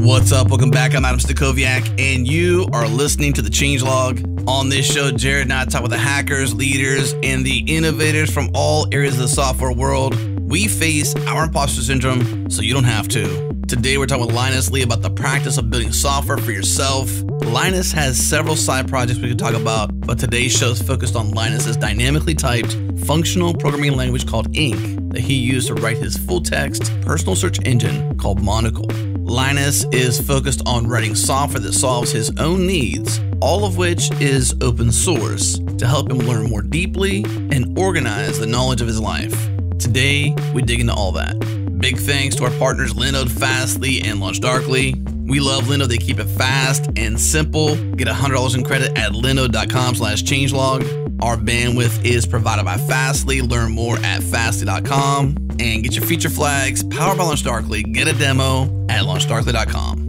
What's up? Welcome back. I'm Adam Stacoviak, and you are listening to The Changelog. On this show, Jared and I talk with the hackers, leaders, and the innovators from all areas of the software world. We face our imposter syndrome so you don't have to. Today, we're talking with Linus Lee about the practice of building software for yourself. Linus has several side projects we could talk about, but today's show is focused on Linus's dynamically typed functional programming language called Ink that he used to write his full-text personal search engine called Monocle. Linus is focused on writing software that solves his own needs, all of which is open source, to help him learn more deeply and organize the knowledge of his life. Today, we dig into all that. Big thanks to our partners Linode, Fastly, and LaunchDarkly. We love Linode. They keep it fast and simple. Get $100 in credit at linode.com/changelog. Our bandwidth is provided by Fastly. Learn more at fastly.com. And get your feature flags powered by LaunchDarkly. Get a demo at launchdarkly.com.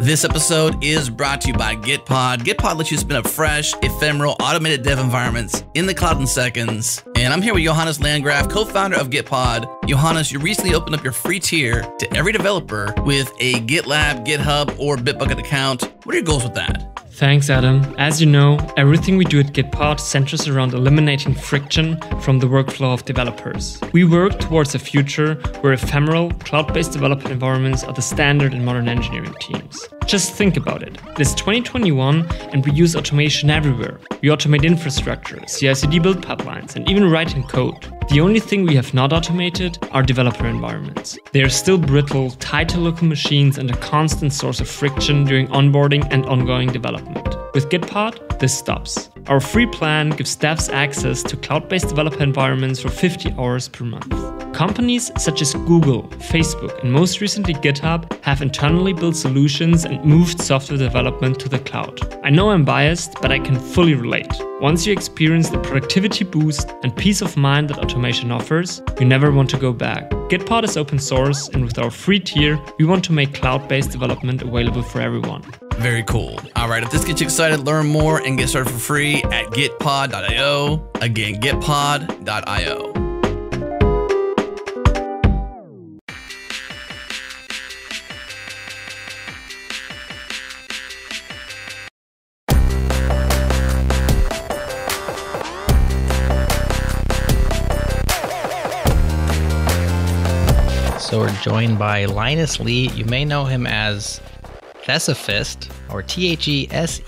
This episode is brought to you by Gitpod. Gitpod lets you spin up fresh, ephemeral, automated dev environments in the cloud in seconds. And I'm here with Johannes Landgraf, co-founder of Gitpod. Johannes, you recently opened up your free tier to every developer with a GitLab, GitHub, or Bitbucket account. What are your goals with that? Thanks, Adam. As you know, everything we do at Gitpod centers around eliminating friction from the workflow of developers. We work towards a future where ephemeral, cloud-based development environments are the standard in modern engineering teams. Just think about it. It is 2021 and we use automation everywhere. We automate infrastructure, CI/CD build pipelines, and even writing code. The only thing we have not automated are developer environments. They are still brittle, tied to local machines, and a constant source of friction during onboarding and ongoing development. With Gitpod, this stops. Our free plan gives devs access to cloud-based developer environments for 50 hours per month. Companies such as Google, Facebook, and most recently GitHub have internally built solutions and moved software development to the cloud. I know I'm biased, but I can fully relate. Once you experience the productivity boost and peace of mind that automation offers, you never want to go back. Gitpod is open source, and with our free tier, we want to make cloud-based development available for everyone. Very cool. All right, if this gets you excited, learn more and get started for free at gitpod.io. Again, gitpod.io. So we're joined by Linus Lee. You may know him as Thesifist, or Thesepist.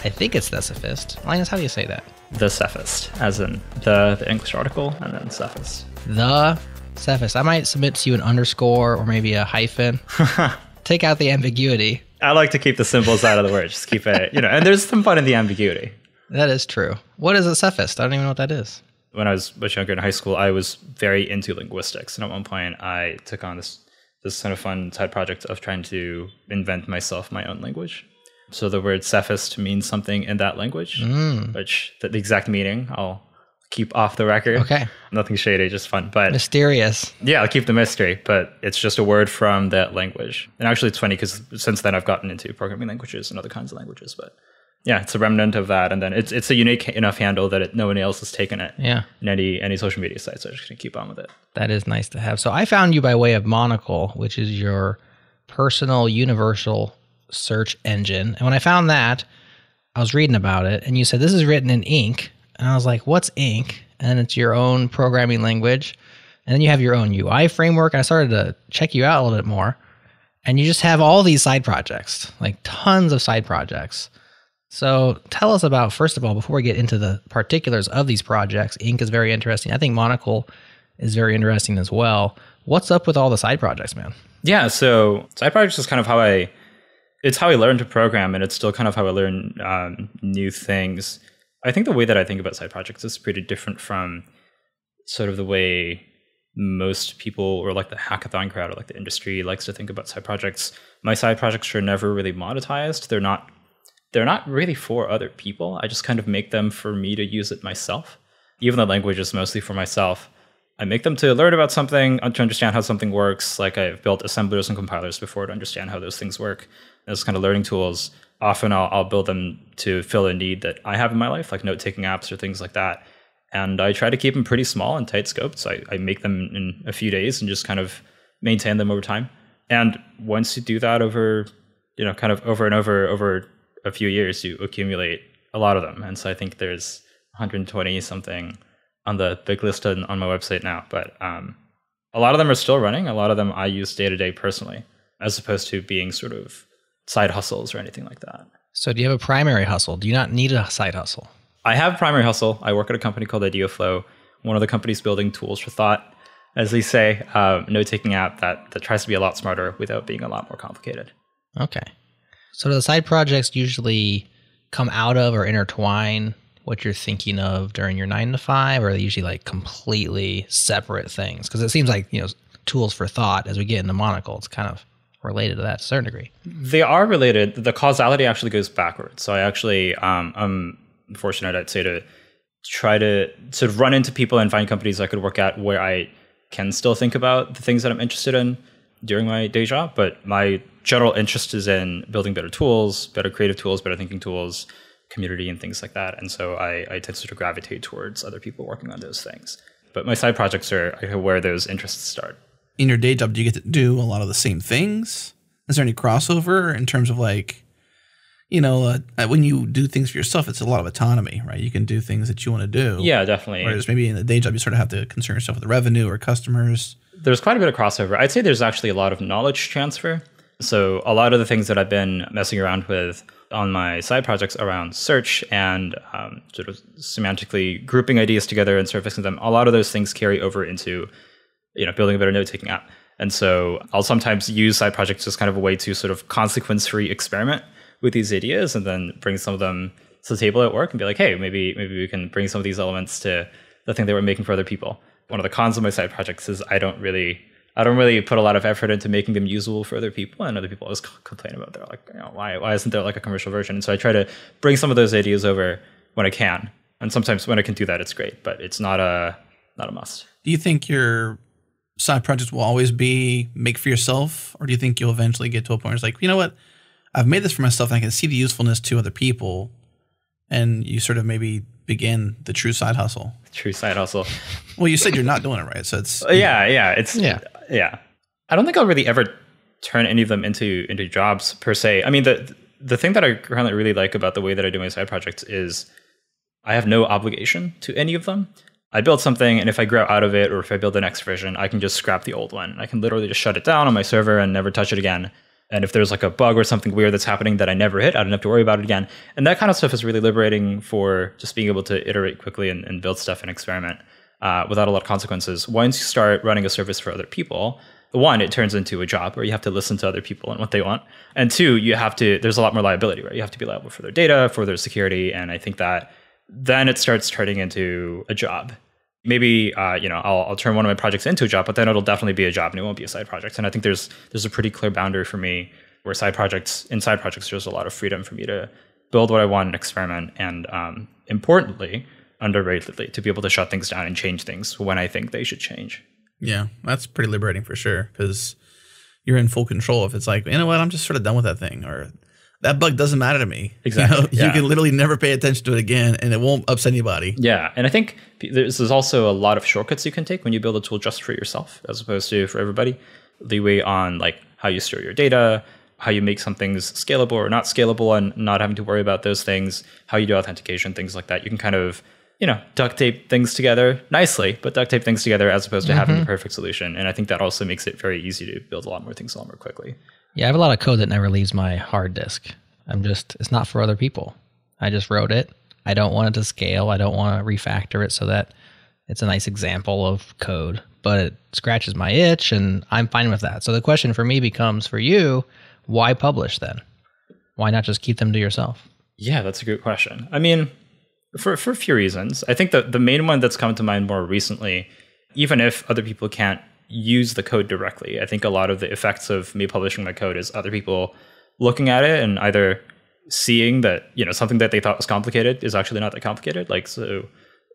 I think it's Thesifist. Linus, how do you say that? The Cephist, as in the English article, and then Cephist. The Cephist. I might submit to you an underscore or maybe a hyphen. Take out the ambiguity. I like to keep the symbols out of the word. Just keep it, and there's some fun in the ambiguity. That is true. What is a Cephist? I don't even know what that is. When I was much younger in high school, I was very into linguistics. And at one point, I took on this kind of fun side project of trying to invent my own language. So the word Cephist means something in that language, which the exact meaning I'll keep off the record. Okay. Nothing shady, just fun. But mysterious. Yeah, I'll keep the mystery, but it's just a word from that language. And actually it's funny because since then I've gotten into programming languages and other kinds of languages, but yeah, it's a remnant of that, and then it's a unique enough handle that no one else has taken it. Yeah. In any social media site, so I'm just gonna keep on with it. That is nice to have. So I found you by way of Monocle, which is your personal universal search engine. And when I found that, I was reading about it, and you said this is written in Ink, and I was like, "What's Ink?" And it's your own programming language, and then you have your own UI framework. I started to check you out a little bit more, and you just have all these side projects, like tons of side projects. So tell us about, first of all, before we get into the particulars of these projects, Ink is very interesting. I think Monocle is very interesting as well. What's up with all the side projects, man? Yeah, so side projects is kind of how I learned to program, and it's still kind of how I learn new things. I think the way that I think about side projects is pretty different from sort of the way most people, or like the hackathon crowd, or like the industry likes to think about side projects. My side projects are never really monetized. They're not really for other people. I just kind of make them for me to use it myself. Even the language is mostly for myself. I make them to learn about something, to understand how something works. Like I've built assemblers and compilers before to understand how those things work. Those kind of learning tools. Often I'll build them to fill a need that I have in my life, like note-taking apps or things like that. And I try to keep them pretty small and tight scoped. So I make them in a few days and just kind of maintain them over time. And once you do that over, kind of over and over a few years, you accumulate a lot of them. And so I think there's 120 something on the big list on my website now. But a lot of them are still running. A lot of them I use day to day personally, as opposed to being sort of side hustles or anything like that. So do you have a primary hustle? Do you not need a side hustle? I have a primary hustle. I work at a company called IdeaFlow, one of the companies building tools for thought, as they say, note-taking app that tries to be a lot smarter without being a lot more complicated. Okay. So do the side projects usually come out of or intertwine what you're thinking of during your 9 to 5, or are they usually like completely separate things? Because it seems like, tools for thought, as we get into Monocle, it's kind of related to that to a certain degree. They are related. The causality actually goes backwards. So I actually, I'm fortunate, I'd say, to try to sort of run into people and find companies I could work at where I can still think about the things that I'm interested in during my day job. But my general interest is in building better tools, better creative tools, better thinking tools, community and things like that. And so I tend to sort of gravitate towards other people working on those things. But my side projects are where those interests start. In your day job, do you get to do a lot of the same things? Is there any crossover in terms of like, when you do things for yourself, it's a lot of autonomy, right? You can do things that you want to do. Yeah, definitely. Whereas maybe in the day job, you sort of have to concern yourself with the revenue or customers. There's quite a bit of crossover. I'd say there's actually a lot of knowledge transfer. So a lot of the things that I've been messing around with on my side projects around search and sort of semantically grouping ideas together and surfacing them, a lot of those things carry over into building a better note-taking app. And so I'll sometimes use side projects as kind of a way to sort of consequence-free experiment with these ideas and then bring some of them to the table at work and be like, hey, maybe we can bring some of these elements to the thing that we're making for other people. One of the cons of my side projects is I don't really put a lot of effort into making them usable for other people, and other people always complain about, they're like, why isn't there like a commercial version? And so I try to bring some of those ideas over when I can. And sometimes when I can do that, it's great, but it's not a must. Do you think your side projects will always be make for yourself, or do you think you'll eventually get to a point where it's like, you know what, I've made this for myself and I can see the usefulness to other people, and you sort of maybe begin the true side hustle? True side hustle. Well, you said you're not doing it, right? So it's yeah. I don't think I'll really ever turn any of them into jobs per se. I mean, the thing that I currently really like about the way that I do my side projects is I have no obligation to any of them. I build something, and if I grow out of it, or if I build the next version, I can just scrap the old one. I can literally just shut it down on my server and never touch it again. And if there's like a bug or something weird that's happening that I never hit, I don't have to worry about it again. And that kind of stuff is really liberating for just being able to iterate quickly and build stuff and experiment without a lot of consequences. Once you start running a service for other people, one, it turns into a job where you have to listen to other people and what they want. And two, there's a lot more liability, right? You have to be liable for their data, for their security. And I think that then it starts turning into a job. Maybe, I'll turn one of my projects into a job, but then it'll definitely be a job and it won't be a side project. And I think there's a pretty clear boundary for me where in side projects, there's a lot of freedom for me to build what I want and experiment. And importantly, underratedly, to be able to shut things down and change things when I think they should change. Yeah, that's pretty liberating for sure, because you're in full control. If it's like, you know what, I'm just sort of done with that thing, or that bug doesn't matter to me. Exactly. You can literally never pay attention to it again, and it won't upset anybody. Yeah, and I think there's also a lot of shortcuts you can take when you build a tool just for yourself, as opposed to for everybody. Leeway on like how you store your data, how you make some things scalable or not scalable, and not having to worry about those things, how you do authentication, things like that. You can kind of duct tape things together nicely, but duct tape things together as opposed to having the perfect solution. And I think that also makes it very easy to build a lot more things a lot more quickly. Yeah, I have a lot of code that never leaves my hard disk. It's not for other people. I just wrote it. I don't want it to scale. I don't want to refactor it so that it's a nice example of code, but it scratches my itch and I'm fine with that. So the question for me becomes, for you, why publish then? Why not just keep them to yourself? Yeah, that's a good question. I mean, for a few reasons. I think that the main one that's come to mind more recently, even if other people can't use the code directly, I think a lot of the effects of me publishing my code is other people looking at it and either seeing that, something that they thought was complicated is actually not that complicated. Like, so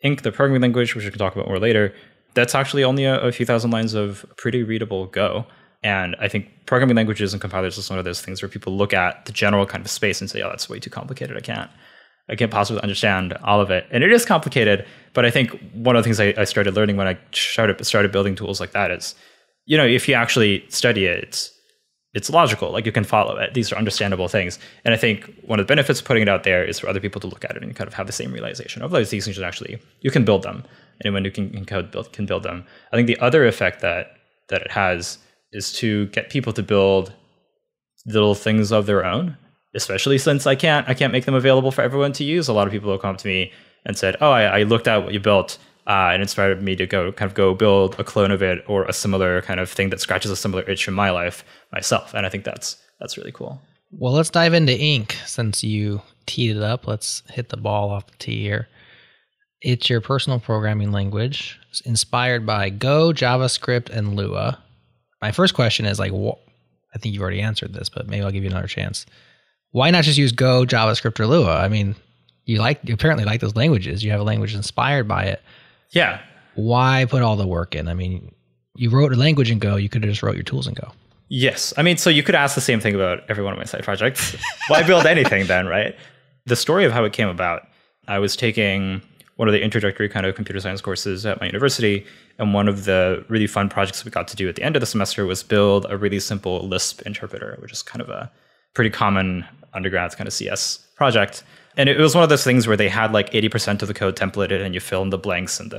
Ink, the programming language, which we can talk about more later, that's actually only a few thousand lines of pretty readable Go. And I think programming languages and compilers is one of those things where people look at the general kind of space and say, oh, that's way too complicated, I can't. I can't possibly understand all of it. And it is complicated, but I think one of the things I started learning when I started building tools like that is, if you actually study it, it's logical. Like you can follow it. These are understandable things. And I think one of the benefits of putting it out there is for other people to look at it and kind of have the same realization of these things are actually, you can build them. Anyone who can build them. I think the other effect that it has is to get people to build little things of their own, especially since I can't make them available for everyone to use. A lot of people will come up to me and said, oh, I looked at what you built and inspired me to go build a clone of it or a similar kind of thing that scratches a similar itch in my life myself. And I think that's really cool. Well, let's dive into Ink since you teed it up. Let's hit the ball off the tee here. It's your personal programming language. It's inspired by Go, JavaScript, and Lua. My first question is I think you've already answered this, but maybe I'll give you another chance. Why not just use Go, JavaScript, or Lua? I mean, you apparently like those languages. You have a language inspired by it. Yeah. Why put all the work in? I mean, you wrote a language in Go. You could have just wrote your tools in Go. Yes. I mean, so you could ask the same thing about every one of my side projects. Why build anything then, right? The story of how it came about, I was taking one of the introductory kind of computer science courses at my university, and one of the really fun projects we got to do at the end of the semester was build a really simple Lisp interpreter, which is kind of a pretty common undergrad kind of CS project. And it was one of those things where they had like 80% of the code templated and you fill in the blanks and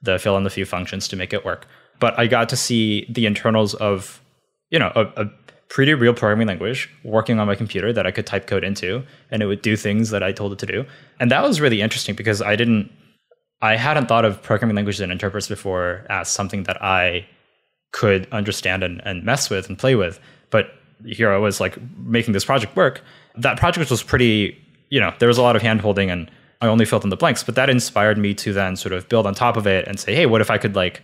the fill in the few functions to make it work. But I got to see the internals of, a pretty real programming language working on my computer that I could type code into, and it would do things that I told it to do. And that was really interesting because I hadn't thought of programming languages and interpreters before as something that I could understand and mess with and play with. But here I was like making this project work. That project was pretty, there was a lot of hand holding and I only filled in the blanks, but that inspired me to then sort of build on top of it and say, hey, what if I could like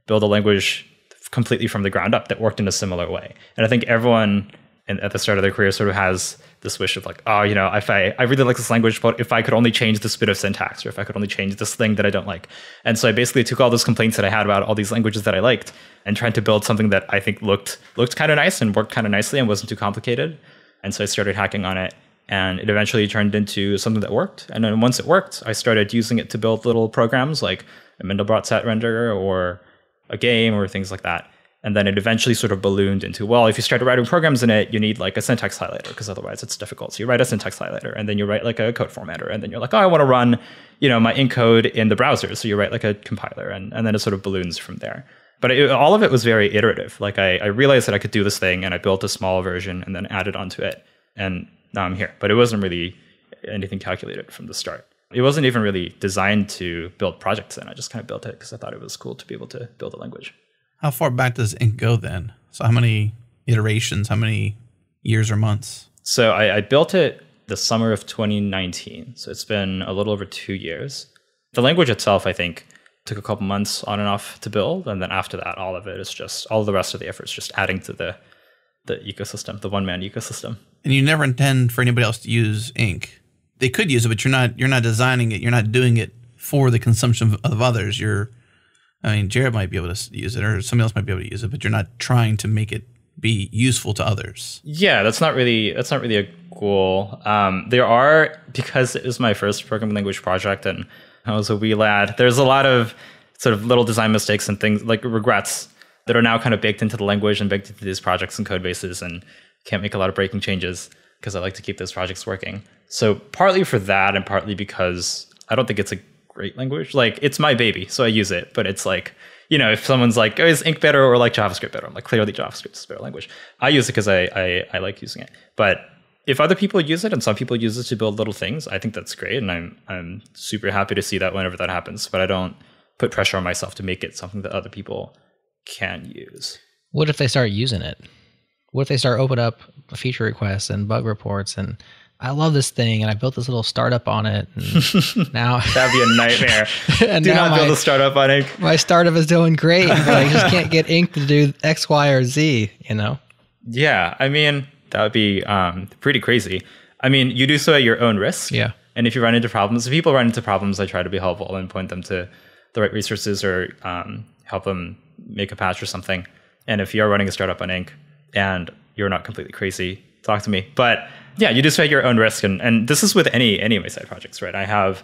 build a language completely from the ground up that worked in a similar way? And I think everyone at the start of their career sort of has this wish of like, if I really like this language, but if I could only change this bit of syntax, or if I could only change this thing that I don't like. And so I basically took all those complaints that I had about all these languages that I liked and tried to build something that I think looked kind of nice and worked kind of nicely and wasn't too complicated. And so I started hacking on it, and it eventually turned into something that worked. And then once it worked, I started using it to build little programs like a Mandelbrot set renderer or a game or things like that. And then it eventually sort of ballooned into, well, if you start writing programs in it, you need like a syntax highlighter because otherwise it's difficult. So you write a syntax highlighter and then you write like a code formatter. And then you're like, oh, I want to run, my encode in the browser. So you write like a compiler and then it sort of balloons from there. But all of it was very iterative. Like I realized that I could do this thing and I built a small version and then added onto it. And now I'm here. But it wasn't really anything calculated from the start. It wasn't even really designed to build projects in. I just kind of built it because I thought it was cool to be able to build a language. How far back does Ink go then? So how many iterations, how many years or months? So I built it the summer of 2019. So it's been a little over 2 years. The language itself, I think, took a couple months on and off to build. And then after that, all of it is just, all the rest of the effort is just adding to the ecosystem, the one-man ecosystem. And you never intend for anybody else to use Ink. They could use it, but you're not designing it. You're not doing it for the consumption of others. Jared might be able to use it or somebody else might be able to use it, but you're not trying to make it be useful to others. Yeah, that's not really a goal. There are, because it was my first programming language project and I was a wee lad, there's a lot of sort of little design mistakes and things like regrets that are now kind of baked into the language and baked into these projects and code bases, and can't make a lot of breaking changes because I like to keep those projects working. So partly for that and partly because I don't think it's a great language. Like, it's my baby, so I use it. But it's like, if someone's like, oh, is Ink better or like JavaScript better? I'm like, clearly JavaScript is a better language. I use it because I like using it. But if other people use it and some people use it to build little things, I think that's great. And I'm super happy to see that whenever that happens. But I don't put pressure on myself to make it something that other people can use. What if they start using it? What if they start open up feature requests and bug reports and I love this thing and I built this little startup on it. And now that'd be a nightmare. And do not build a startup on Ink. My startup is doing great, but I just can't get Ink to do X, Y, or Z, Yeah, that would be pretty crazy. You do so at your own risk. Yeah. And if people run into problems, I try to be helpful and point them to the right resources or help them make a patch or something. And if you're running a startup on Ink and you're not completely crazy, talk to me. But Yeah, you just take your own risk. And this is with any of my side projects, right? I have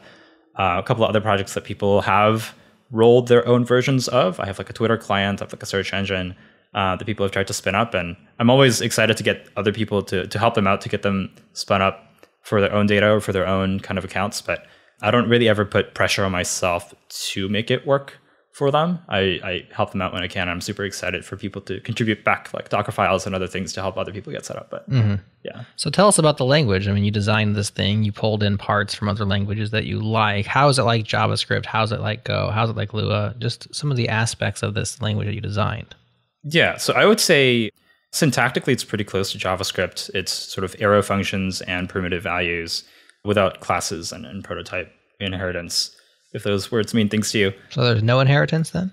a couple of other projects that people have rolled their own versions of. I have like a Twitter client, I have like a search engine that people have tried to spin up. And I'm always excited to get other people to help them out, to get them spun up for their own data or for their own kind of accounts. But I don't really ever put pressure on myself to make it work for them. I help them out when I can. I'm super excited for people to contribute back like Docker files and other things to help other people get set up. But yeah. So tell us about the language. I mean, you designed this thing, you pulled in parts from other languages that you like. How is it like JavaScript? How's it like Go? How's it like Lua? Just some of the aspects of this language that you designed. Yeah. So I would say syntactically, it's pretty close to JavaScript. It's sort of arrow functions and primitive values without classes and prototype inheritance, if those words mean things to you. So there's no inheritance then?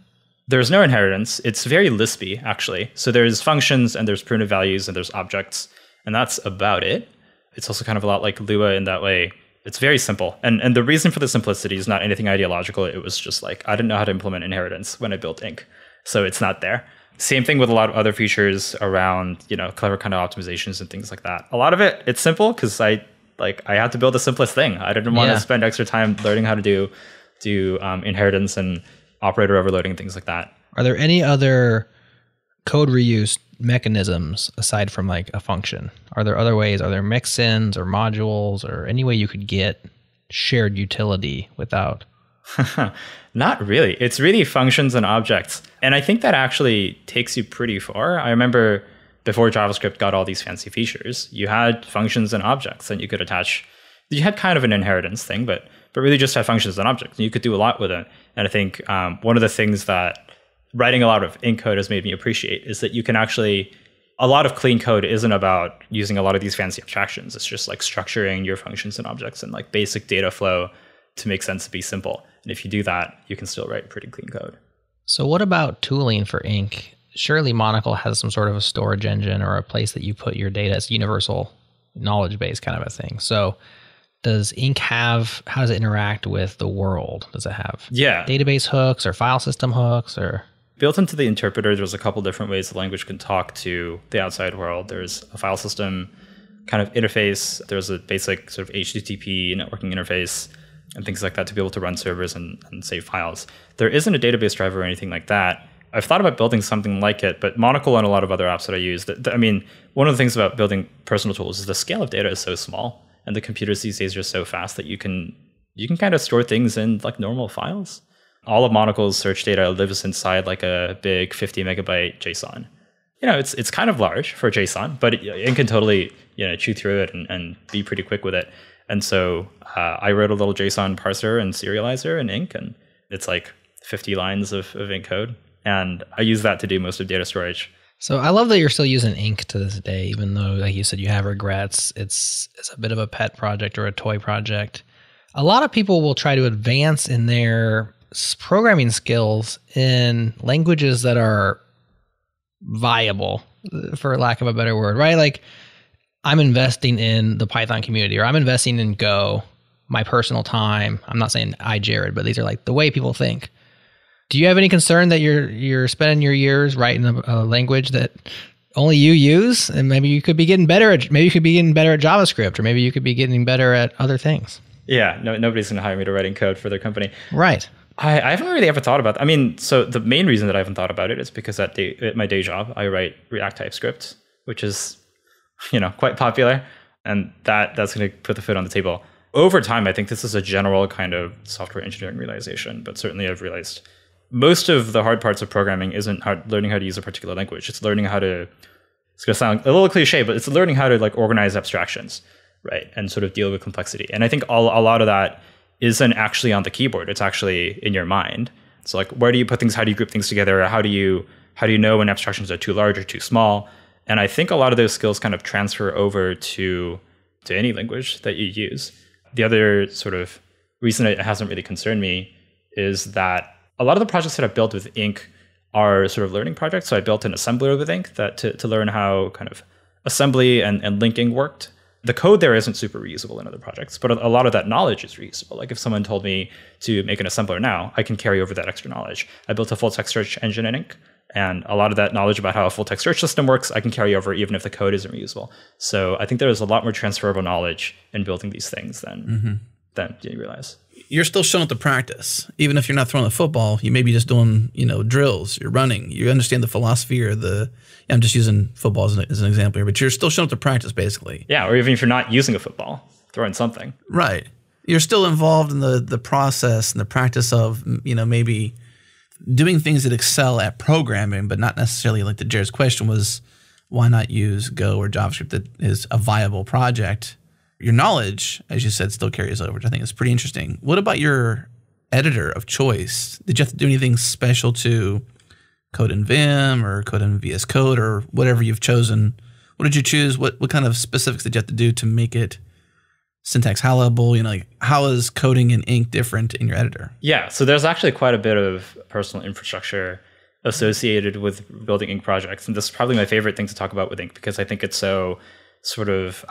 There's no inheritance. It's very Lispy, actually. So there's functions and there's primitive values and there's objects, and that's about it. It's also kind of a lot like Lua in that way. It's very simple. And the reason for the simplicity is not anything ideological. It was just like, I didn't know how to implement inheritance when I built Ink. So it's not there. Same thing with a lot of other features around, clever kind of optimizations and things like that. A lot of it, it's simple because I had to build the simplest thing. I didn't want to spend extra time learning how to do inheritance and operator overloading and things like that. Are there any other code reuse mechanisms aside from like a function? Are there other ways? Are there mixins or modules or any way you could get shared utility without? Not really. It's really functions and objects. And I think that actually takes you pretty far. I remember before JavaScript got all these fancy features, you had functions and objects and you could attach. You had kind of an inheritance thing, but really just had functions and objects. And you could do a lot with it. And I think one of the things that writing a lot of Ink code has made me appreciate is that you can actually, a lot of clean code isn't about using a lot of these fancy abstractions. It's just like structuring your functions and objects and like basic data flow to make sense to be simple. And if you do that, you can still write pretty clean code. So what about tooling for Ink? Surely Monocle has some sort of a storage engine or a place that you put your data. It's universal knowledge base kind of a thing. So does Ink have, how does it interact with the world? Does it have database hooks or file system hooks or? Built into the interpreter, there's a couple different ways the language can talk to the outside world. There's a file system kind of interface. There's a basic sort of HTTP networking interface and things like that to be able to run servers and save files. There isn't a database driver or anything like that. I've thought about building something like it, but Monocle and a lot of other apps that I use, I mean, one of the things about building personal tools is the scale of data is so small and the computers these days are so fast that you can kind of store things in like normal files. All of Monocle's search data lives inside like a big 50 megabyte JSON. It's kind of large for JSON, but it can totally chew through it and be pretty quick with it. And so I wrote a little JSON parser and serializer in Ink, and it's like 50 lines of Ink code. And I use that to do most of data storage. So I love that you're still using Ink to this day, even though, like you said, you have regrets. It's a bit of a pet project or a toy project. A lot of people will try to advance in their programming skills in languages that are viable, for lack of a better word, right? Like I'm investing in the Python community, or I'm investing in Go, my personal time. I'm not saying Jared, but these are like the way people think. Do you have any concern that you're spending your years writing a language that only you use, and maybe you could be getting better at JavaScript, or maybe you could be getting better at other things? Yeah, nobody's going to hire me to writing code for their company. Right. I haven't really ever thought about that. I mean, so the main reason that I haven't thought about it is because at my day job, I write React TypeScript, which is, quite popular, and that's going to put the foot on the table. Over time, I think this is a general kind of software engineering realization, but certainly I've realized most of the hard parts of programming isn't learning how to use a particular language. It's learning how to, it's going to sound a little cliche, but it's learning how to like organize abstractions, right? And sort of deal with complexity. And I think a lot of that isn't actually on the keyboard. It's actually in your mind. So like, where do you put things? How do you group things together? How do you know when abstractions are too large or too small? And I think a lot of those skills kind of transfer over to any language that you use. The other sort of reason it hasn't really concerned me is that a lot of the projects that I've built with Ink are sort of learning projects. So I built an assembler with Ink to learn how kind of assembly and linking worked. the code there isn't super reusable in other projects, but a lot of that knowledge is reusable. Like if someone told me to make an assembler now, I can carry over that extra knowledge. I built a full text search engine in Ink, and a lot of that knowledge about how a full text search system works, I can carry over even if the code isn't reusable. So I think there's a lot more transferable knowledge in building these things than you realize. You're still showing up to practice. Even if you're not throwing the football, you may be just doing, drills, you're running, you understand the philosophy or I'm just using football as an example here, but you're still showing up to practice basically. Yeah, or even if you're not using a football, throwing something. Right. You're still involved in the process and the practice of, maybe doing things that excel at programming, but not necessarily like Jared's question was, why not use Go or JavaScript that is a viable project? Your knowledge, as you said, still carries over, which I think is pretty interesting. What about your editor of choice? Did you have to do anything special to code in Vim or code in VS Code or whatever you've chosen? What did you choose? What kind of specifics did you have to do to make it syntax high-level? How is coding in Ink different in your editor? Yeah, so there's actually quite a bit of personal infrastructure associated with building Ink projects. And this is probably my favorite thing to talk about with Ink because I think it's so sort of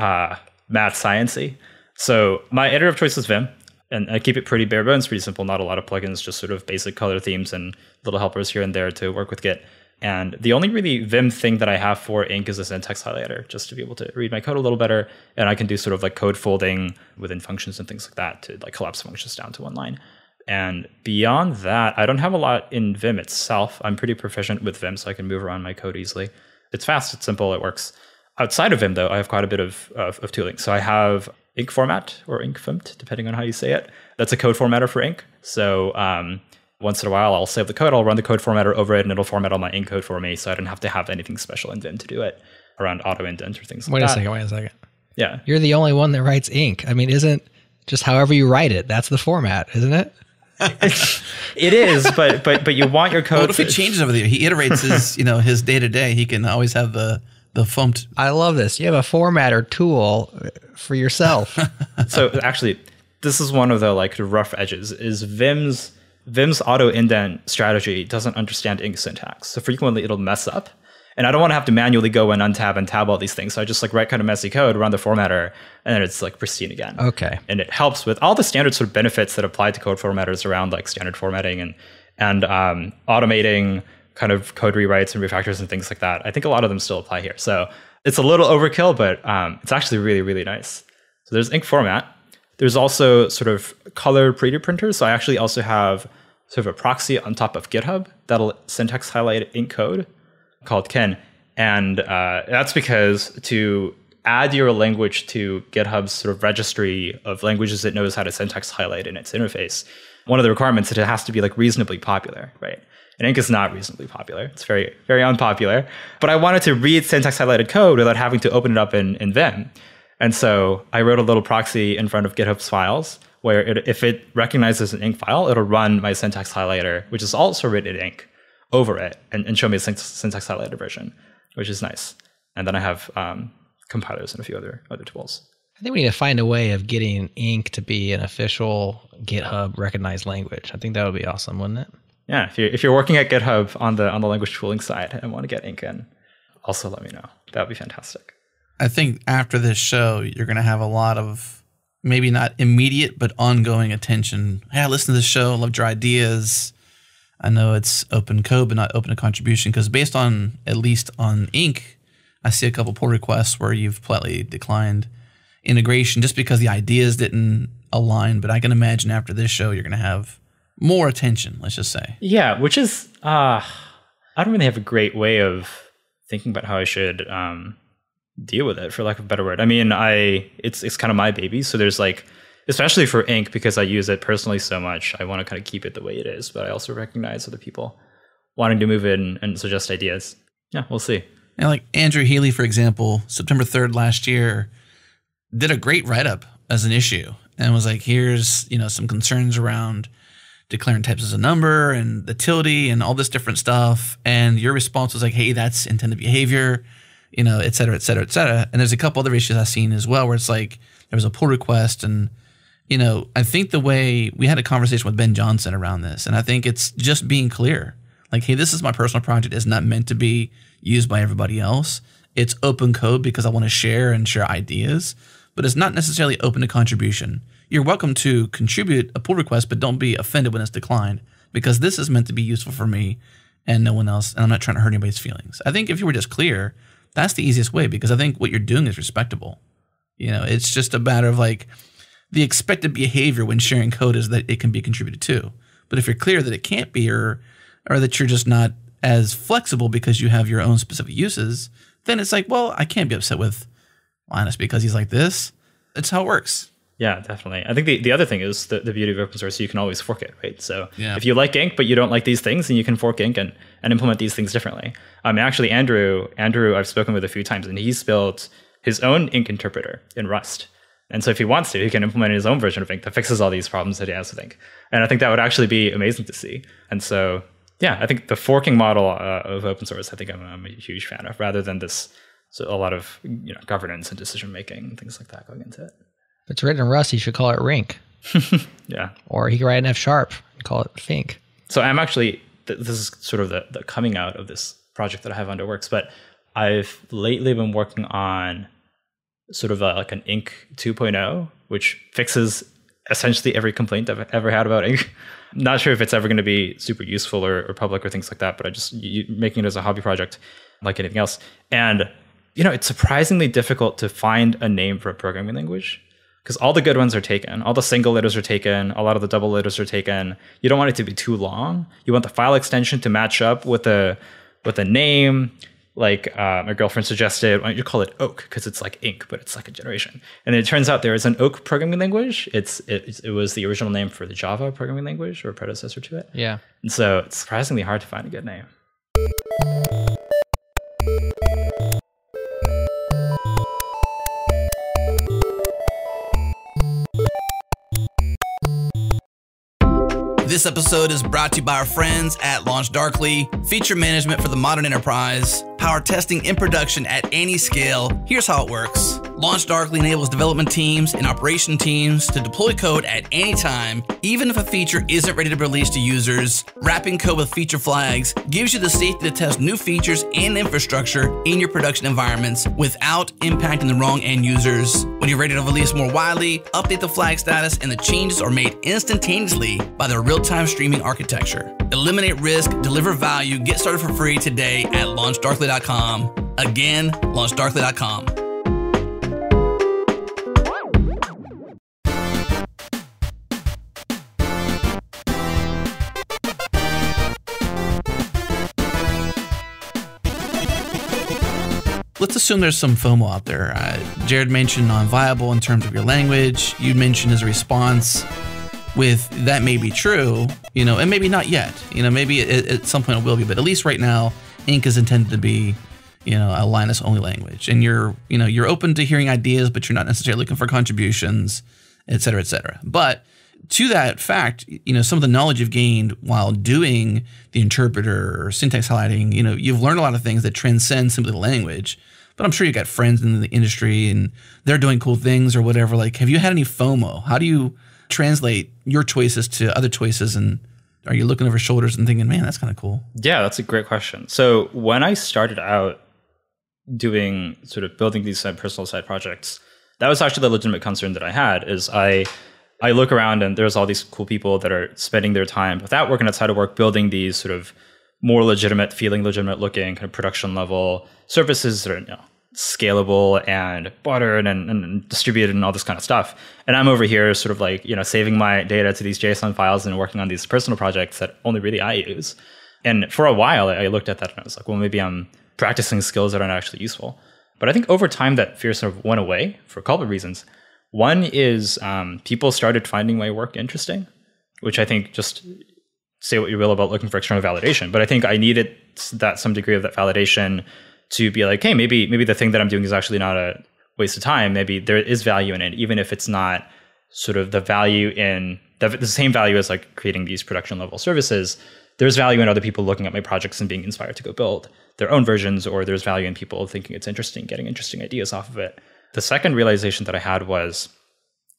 math science-y. So my editor of choice is Vim, and I keep it pretty bare bones, pretty simple, not a lot of plugins, just sort of basic color themes and little helpers here and there to work with Git. And the only really Vim thing that I have for Ink is a syntax highlighter, just to be able to read my code a little better. And I can do sort of like code folding within functions and things like that to like collapse functions down to one line. And beyond that, I don't have a lot in Vim itself. I'm pretty proficient with Vim, so I can move around my code easily. It's fast, it's simple, it works. Outside of Vim, though, I have quite a bit of tooling. So I have Ink Format, or Ink Format, depending on how you say it. That's a code formatter for Ink. So once in a while, I'll save the code, I'll run the code formatter over it, and it'll format all my Ink code for me, so I don't have to have anything special in Vim to do it around auto indent or things like that. Wait a second. Yeah. You're the only one that writes Ink. I mean, isn't just however you write it, that's the format, isn't it? It is, but you want your code. What if he changes over there? He iterates his day to day. He can always have the fumped. I love this. You have a formatter tool for yourself. So actually, this is one of the rough edges. Is Vim's auto indent strategy doesn't understand Ink syntax, so frequently it'll mess up. And I don't want to have to manually go and untab and tab all these things. So I just write kind of messy code, run the formatter, and then it's pristine again. Okay. And it helps with all the standard sort of benefits that apply to code formatters around standard formatting and automating kind of code rewrites and refactors and things like that. I think a lot of them still apply here. So it's a little overkill, but it's actually really, really nice. So there's Ink Format. There's also sort of color preview printers. So I actually also have sort of a proxy on top of GitHub that'll syntax highlight Ink code called Ken. And that's because to add your language to GitHub's sort of registry of languages it knows how to syntax highlight in its interface, one of the requirements is it has to be reasonably popular, right? And Ink is not reasonably popular. It's very, very unpopular. But I wanted to read syntax highlighted code without having to open it up in Vim. And so I wrote a little proxy in front of GitHub's files where if it recognizes an Ink file, it'll run my syntax highlighter, which is also written in Ink, over it and show me a syntax highlighted version, which is nice. And then I have compilers and a few other tools. I think we need to find a way of getting Ink to be an official GitHub recognized language. I think that would be awesome, wouldn't it? Yeah, if you're working at GitHub on the language tooling side and want to get Ink in, also let me know. That would be fantastic. I think after this show, you're going to have a lot of maybe not immediate, but ongoing attention. Hey, I listen to this show, loved your ideas. I know it's open code, but not open to contribution, because based on, at least on Ink, I see a couple pull requests where you've politely declined integration just because the ideas didn't align. But I can imagine after this show, you're going to have more attention, let's just say. Yeah, which is, I don't really have a great way of thinking about how I should deal with it, for lack of a better word. I mean, it's kind of my baby. So there's especially for Ink, because I use it personally so much, I want to kind of keep it the way it is. But I also recognize other people wanting to move in and suggest ideas. Yeah, we'll see. And Andrew Healy, for example, September 3rd last year, did a great write-up as an issue and was here's, some concerns around declaring types as a number and the tilde and all this different stuff. And your response was hey, that's intended behavior, et cetera, et cetera, et cetera. And there's a couple other issues I've seen as well where it's there was a pull request. And, I think the way we had a conversation with Ben Johnson around this, and I think it's just being clear. Hey, this is my personal project. It's not meant to be used by everybody else. It's open code because I want to share ideas. but it's not necessarily open to contribution. You're welcome to contribute a pull request, but don't be offended when it's declined, because this is meant to be useful for me and no one else, and I'm not trying to hurt anybody's feelings. I think if you were just clear, that's the easiest way, because I think what you're doing is respectable. It's just a matter of like the expected behavior when sharing code is that it can be contributed to. But if you're clear that it can't be, or that you're just not as flexible because you have your own specific uses, then it's like, well, I can't be upset with Linus because he's like this. It's how it works. Yeah, definitely. I think the other thing is the beauty of open source, you can always fork it, right? So Yeah. if you like Ink, but you don't like these things, then you can fork Ink and implement these things differently. Actually, Andrew, I've spoken with a few times, and he's built his own Ink interpreter in Rust. And so if he wants to, he can implement his own version of Ink that fixes all these problems that he has with Ink. And I think that would actually be amazing to see. And so, yeah, I think the forking model of open source, I think I'm a huge fan of, rather than this, so a lot of governance and decision making, things like that going into it. If it's written in Rust, you should call it Rink. Yeah. Or he could write an F# and call it Fink. So I'm actually, this is sort of the coming out of this project that I have under Works, but I've lately been working on sort of like an Ink 2.0, which fixes essentially every complaint I've ever had about Ink. Not sure if it's ever going to be super useful or public or things like that, but I just making it as a hobby project like anything else. And, it's surprisingly difficult to find a name for a programming language, because all the good ones are taken. All the single letters are taken. A lot of the double letters are taken. You don't want it to be too long. You want the file extension to match up with a name. Like my girlfriend suggested, why don't you call it Oak, because it's like Ink, but it's like a generation. And it turns out there is an Oak programming language. It was the original name for the Java programming language, or a predecessor to it. Yeah. And so it's surprisingly hard to find a good name. This episode is brought to you by our friends at LaunchDarkly, feature management for the modern enterprise, power testing in production at any scale. Here's how it works. LaunchDarkly enables development teams and operation teams to deploy code at any time, even if a feature isn't ready to be released to users. Wrapping code with feature flags gives you the safety to test new features and infrastructure in your production environments without impacting the wrong end users. When you're ready to release more widely, update the flag status, and the changes are made instantaneously by their real-time streaming architecture. Eliminate risk, deliver value, get started for free today at launchdarkly.com. Again, launchdarkly.com. Let's assume there's some FOMO out there. Jared mentioned non-viable in terms of your language. You mentioned his response with that may be true, and maybe not yet. Maybe at some point it will be, but at least right now, Ink is intended to be, a Linus-only language. And you're open to hearing ideas, but you're not necessarily looking for contributions, et cetera, et cetera. But to that fact, some of the knowledge you've gained while doing the interpreter or syntax highlighting, you've learned a lot of things that transcend simply the language. But I'm sure you got friends in the industry and they're doing cool things or whatever. Like, have you had any FOMO? How do you translate your choices to other choices? And are you looking over shoulders and thinking, man, that's kind of cool? Yeah, that's a great question. So when I started out doing sort of building these personal side projects, that was actually the legitimate concern that I had. Is I look around and there's all these cool people that are spending their time without working outside of work building these sort of more legitimate, feeling legitimate looking kind of production level services that are scalable and buttered and distributed and all this kind of stuff. And I'm over here sort of like, saving my data to these JSON files and working on these personal projects that only really I use. And for a while, I looked at that and I was like, well, maybe I'm practicing skills that aren't actually useful. But I think over time that fear sort of went away for a couple of reasons. One is people started finding my work interesting, which I think, just say what you will about looking for external validation, but I think I needed some degree of that validation to be like, hey, maybe the thing that I'm doing is actually not a waste of time. Maybe there is value in it, even if it's not sort of the value in the same value as like creating these production level services. There's value in other people looking at my projects and being inspired to go build their own versions, or there's value in people thinking it's interesting, getting interesting ideas off of it. The second realization that I had was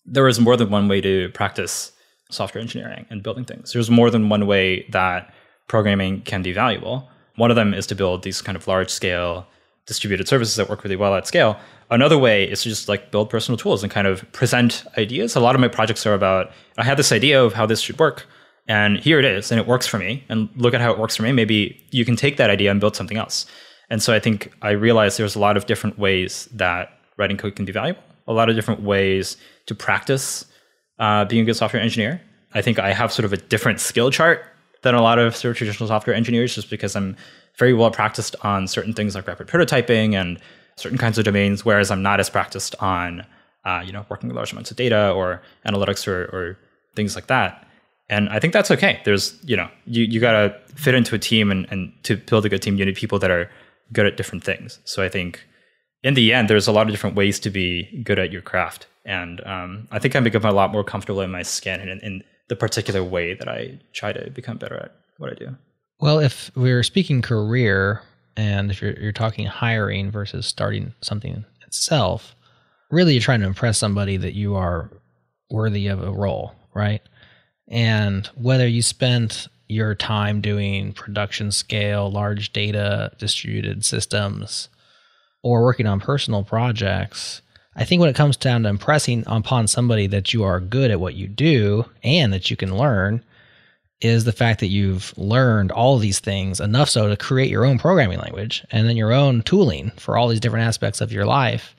there was more than one way to practice software engineering and building things. There's more than one way that programming can be valuable. One of them is to build these kind of large scale distributed services that work really well at scale. Another way is to just like build personal tools and kind of present ideas. A lot of my projects are about, I have this idea of how this should work, and here it is, and it works for me, and look at how it works for me. Maybe you can take that idea and build something else. And so I think I realized there's a lot of different ways that writing code can be valuable, a lot of different ways to practice being a good software engineer. I think I have sort of a different skill chart than a lot of sort of traditional software engineers, just because I'm very well practiced on certain things like rapid prototyping and certain kinds of domains, whereas I'm not as practiced on working with large amounts of data or analytics or things like that. And I think that's okay. There's, you got to fit into a team, and to build a good team, you need people that are good at different things. So I think in the end, there's a lot of different ways to be good at your craft. And I think I become a lot more comfortable in my skin and in the particular way that I try to become better at what I do. Well, if we're speaking career, and if you're talking hiring versus starting something itself, really you're trying to impress somebody that you are worthy of a role, right? And whether you spent your time doing production scale, large data, distributed systems, or working on personal projects, I think when it comes down to impressing upon somebody that you are good at what you do and that you can learn, is the fact that you've learned all of these things enough so to create your own programming language and then your own tooling for all these different aspects of your life.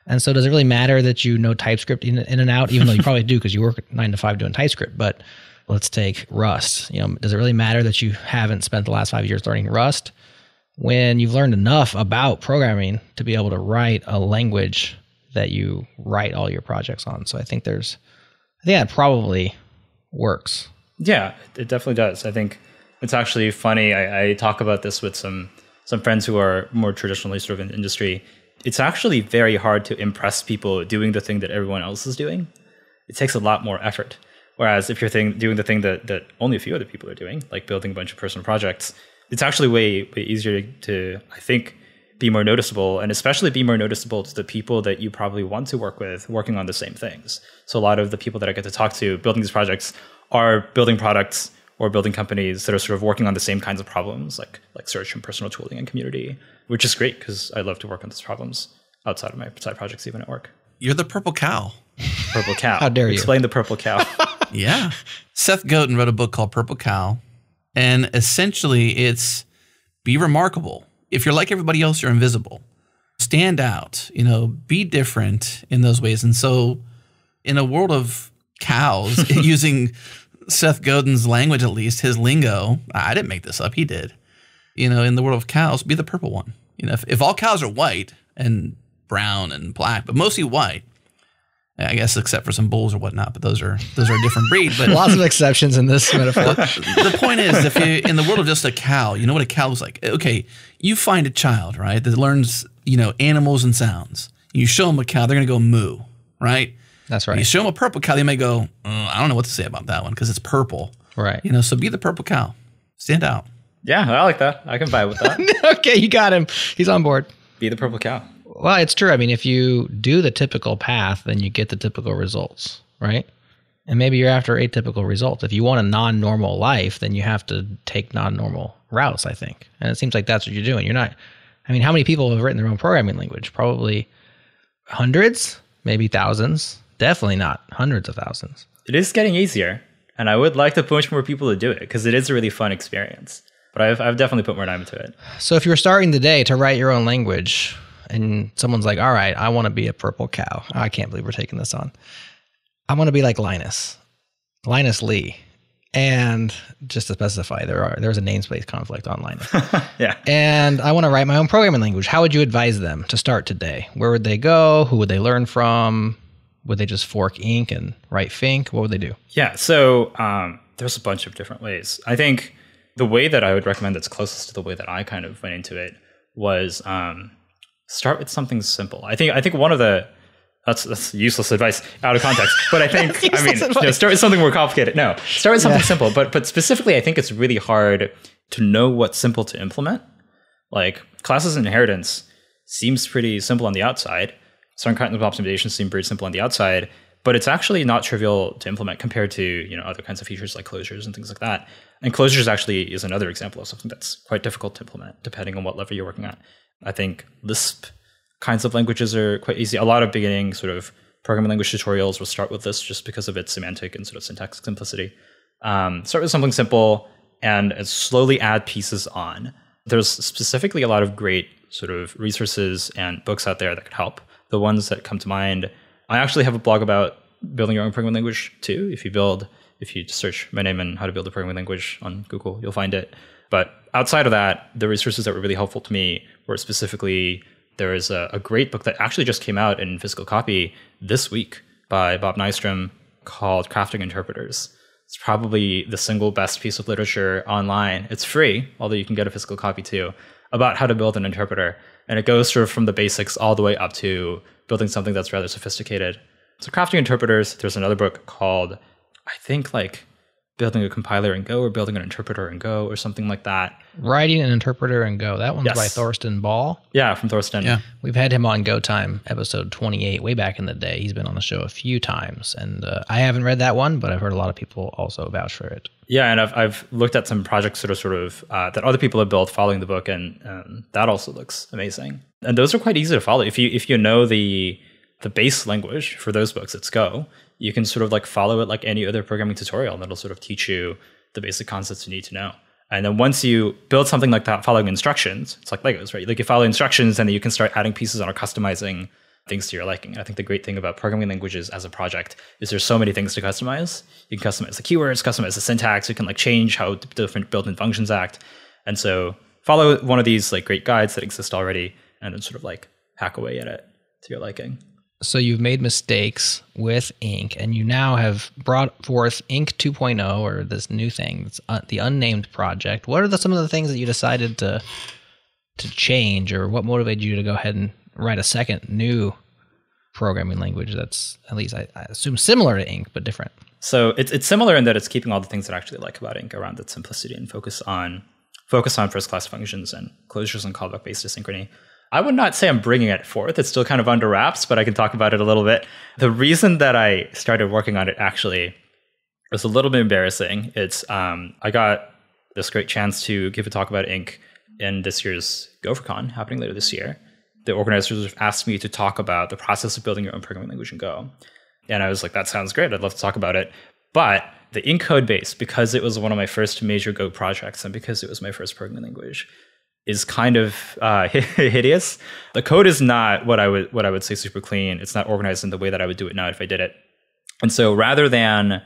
And so does it really matter that you know TypeScript in and out, even though you probably do because you work 9 to 5 doing TypeScript? But let's take Rust. Does it really matter that you haven't spent the last 5 years learning Rust when you've learned enough about programming to be able to write a language that you write all your projects on? So I think that probably works. Yeah, it definitely does. I think it's actually funny. I talk about this with some friends who are more traditionally sort of in industry. It's actually very hard to impress people doing the thing that everyone else is doing. It takes a lot more effort. Whereas if you're doing the thing that only a few other people are doing, like building a bunch of personal projects, it's actually way easier to, I think, be more noticeable, and especially be more noticeable to the people that you probably want to work with working on the same things. So a lot of the people that I get to talk to building these projects are building products or building companies that are sort of working on the same kinds of problems, like search and personal tooling and community, which is great because I love to work on those problems outside of my side projects, even at work. You're the purple cow. Purple cow. How dare you? Explain the purple cow. Yeah. Seth Godin wrote a book called Purple Cow, and essentially it's be remarkable. If you're like everybody else, you're invisible. Stand out, be different in those ways. And so in a world of cows, using Seth Godin's language, at least his lingo, I didn't make this up, he did. In the world of cows, be the purple one. If all cows are white and brown and black, but mostly white, I guess except for some bulls or whatnot, but those are a different breed. But lots of exceptions in this metaphor. The point is, if you in the world of just a cow, you know what a cow looks like. Okay, you find a child, right, that learns, animals and sounds. You show them a cow, they're going to go moo, right? That's right. You show them a purple cow, they may go, I don't know what to say about that one because it's purple. Right. So be the purple cow. Stand out. Yeah, I like that. I can vibe with that. Okay, you got him. He's on board. Be the purple cow. Well, it's true. I mean, if you do the typical path, then you get the typical results, right? And maybe you're after atypical results. If you want a non-normal life, then you have to take non-normal routes, I think. And it seems like that's what you're doing. You're not, how many people have written their own programming language? Probably hundreds, maybe thousands. Definitely not hundreds of thousands. It is getting easier, and I would like to push more people to do it because it is a really fun experience. But I've definitely put more time into it. So if you were starting today to write your own language, and someone's like, all right, I want to be a purple cow. I can't believe we're taking this on. I want to be like Linus Lee. And just to specify, there's a namespace conflict on Linus. Yeah. And I want to write my own programming language. How would you advise them to start today? Where would they go? Who would they learn from? Would they just fork ink and write Fink? What would they do? Yeah, so there's a bunch of different ways. I think the way that I would recommend that's closest to the way that I kind of went into it was start with something simple. I think one of the that's useless advice out of context, but I think start with something more complicated. No, start with something simple. But specifically, I think it's really hard to know what's simple to implement. Like classes inheritance seems pretty simple on the outside. Certain kinds of optimizations seem pretty simple on the outside, but it's actually not trivial to implement compared to other kinds of features like closures and things like that. And closures actually is another example of something that's quite difficult to implement, depending on what level you're working at. I think Lisp kinds of languages are quite easy. A lot of beginning sort of programming language tutorials will start with this just because of its semantic and sort of syntax simplicity. Start with something simple and slowly add pieces on. There's specifically a lot of great sort of resources and books out there that could help. The ones that come to mind, I actually have a blog about building your own programming language too. If you search my name and how to build a programming language on Google, you'll find it. But outside of that, the resources that were really helpful to me were specifically, there is a great book that actually just came out in physical copy this week by Bob Nystrom called Crafting Interpreters. It's probably the single best piece of literature online. It's free, although you can get a physical copy too, about how to build an interpreter. And it goes sort of from the basics all the way up to building something that's rather sophisticated. So Crafting Interpreters, there's another book called, I think like Building a Compiler in Go or Building an Interpreter in Go or something like that. Writing an Interpreter in Go. That one's Yes. by Thorsten Ball. Yeah, from Thorsten. Yeah. We've had him on Go Time, episode 28, way back in the day. He's been on the show a few times. And I haven't read that one, but I've heard a lot of people also vouch for it. Yeah, and I've looked at some projects that are sort of that other people have built following the book, and that also looks amazing. And those are quite easy to follow. If you know the base language for those books, it's Go. You can sort of like follow it like any other programming tutorial, and it'll sort of teach you the basic concepts you need to know. And then once you build something like that following instructions, it's like Legos, right? Like you follow instructions and then you can start adding pieces on or customizing things to your liking. And I think the great thing about programming languages as a project is there's so many things to customize. You can customize the keywords, customize the syntax, you can like change how different built-in functions act. And so follow one of these like great guides that exist already and then sort of like hack away at it to your liking. So you've made mistakes with Ink, and you now have brought forth Ink 2.0, or this new thing, the unnamed project. What are some of the things that you decided to change, or what motivated you to go ahead and write a second new programming language that's, at least I assume, similar to Ink, but different? So it's similar in that it's keeping all the things that I actually like about Ink around its simplicity and focus on first-class functions and closures and callback-based asynchrony. I would not say I'm bringing it forth. It's still kind of under wraps, but I can talk about it a little bit. The reason that I started working on it actually was a little bit embarrassing. It's I got this great chance to give a talk about Ink in this year's GopherCon happening later this year. The organizers asked me to talk about the process of building your own programming language in Go. And I was like, that sounds great. I'd love to talk about it. But the Ink code base, because it was one of my first major Go projects and because it was my first programming language, is kind of hideous. The code is not what I would say super clean. It's not organized in the way that I would do it now if I did it. And so rather than,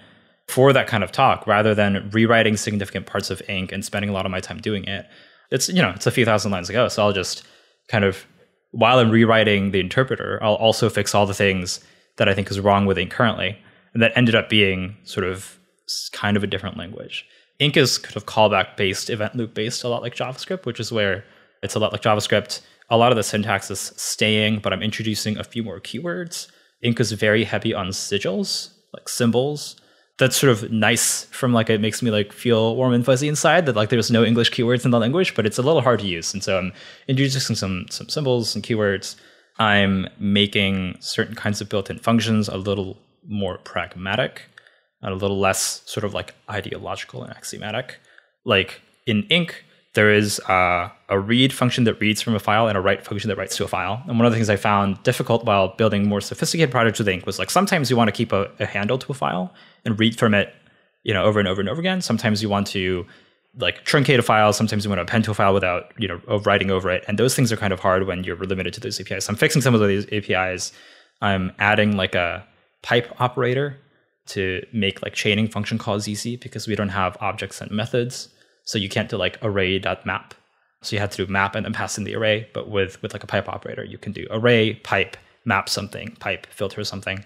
for that kind of talk, rather than rewriting significant parts of Ink and spending a lot of my time doing it, it's a few thousand lines ago. So I'll just kind of, while I'm rewriting the interpreter, I'll also fix all the things that I think is wrong with Ink currently. And that ended up being sort of kind of a different language. Ink is kind of callback-based, event loop-based, a lot like JavaScript, which is where it's a lot like JavaScript. A lot of the syntax is staying, but I'm introducing a few more keywords. Ink is very heavy on sigils, like symbols. That's sort of nice from like, it makes me like feel warm and fuzzy inside that like there's no English keywords in the language, but it's a little hard to use. And so I'm introducing some symbols and keywords. I'm making certain kinds of built-in functions a little more pragmatic, and a little less sort of like ideological and axiomatic. Like in Ink, there is a read function that reads from a file and a write function that writes to a file. And one of the things I found difficult while building more sophisticated projects with Ink was like sometimes you want to keep a handle to a file and read from it, over and over and over again. Sometimes you want to like truncate a file. Sometimes you want to append to a file without, writing over it. And those things are kind of hard when you're limited to those APIs. So I'm fixing some of these APIs. I'm adding like a pipe operator to make like chaining function calls easy because we don't have objects and methods. So you can't do like array.map. So you have to do map and then pass in the array. But with like a pipe operator, you can do array, pipe, map something, pipe, filter something.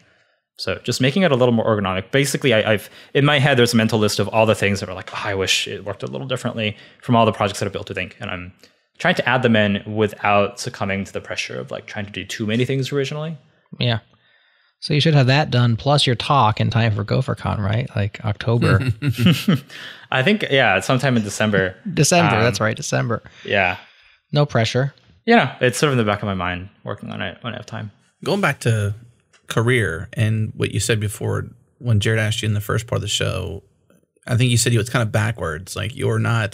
So just making it a little more ergonomic. Basically, I've in my head, there's a mental list of all the things that are like, I wish it worked a little differently from all the projects that I've built with Ink. And I'm trying to add them in without succumbing to the pressure of like trying to do too many things originally. Yeah. So you should have that done, plus your talk in time for GopherCon, right? Like October. I think, yeah, sometime in December. That's right, December. Yeah. No pressure. It's sort of in the back of my mind, working on it when I have time. Going back to career and what you said before, when Jared asked you in the first part of the show, I think you said it's kind of backwards. Like you're trying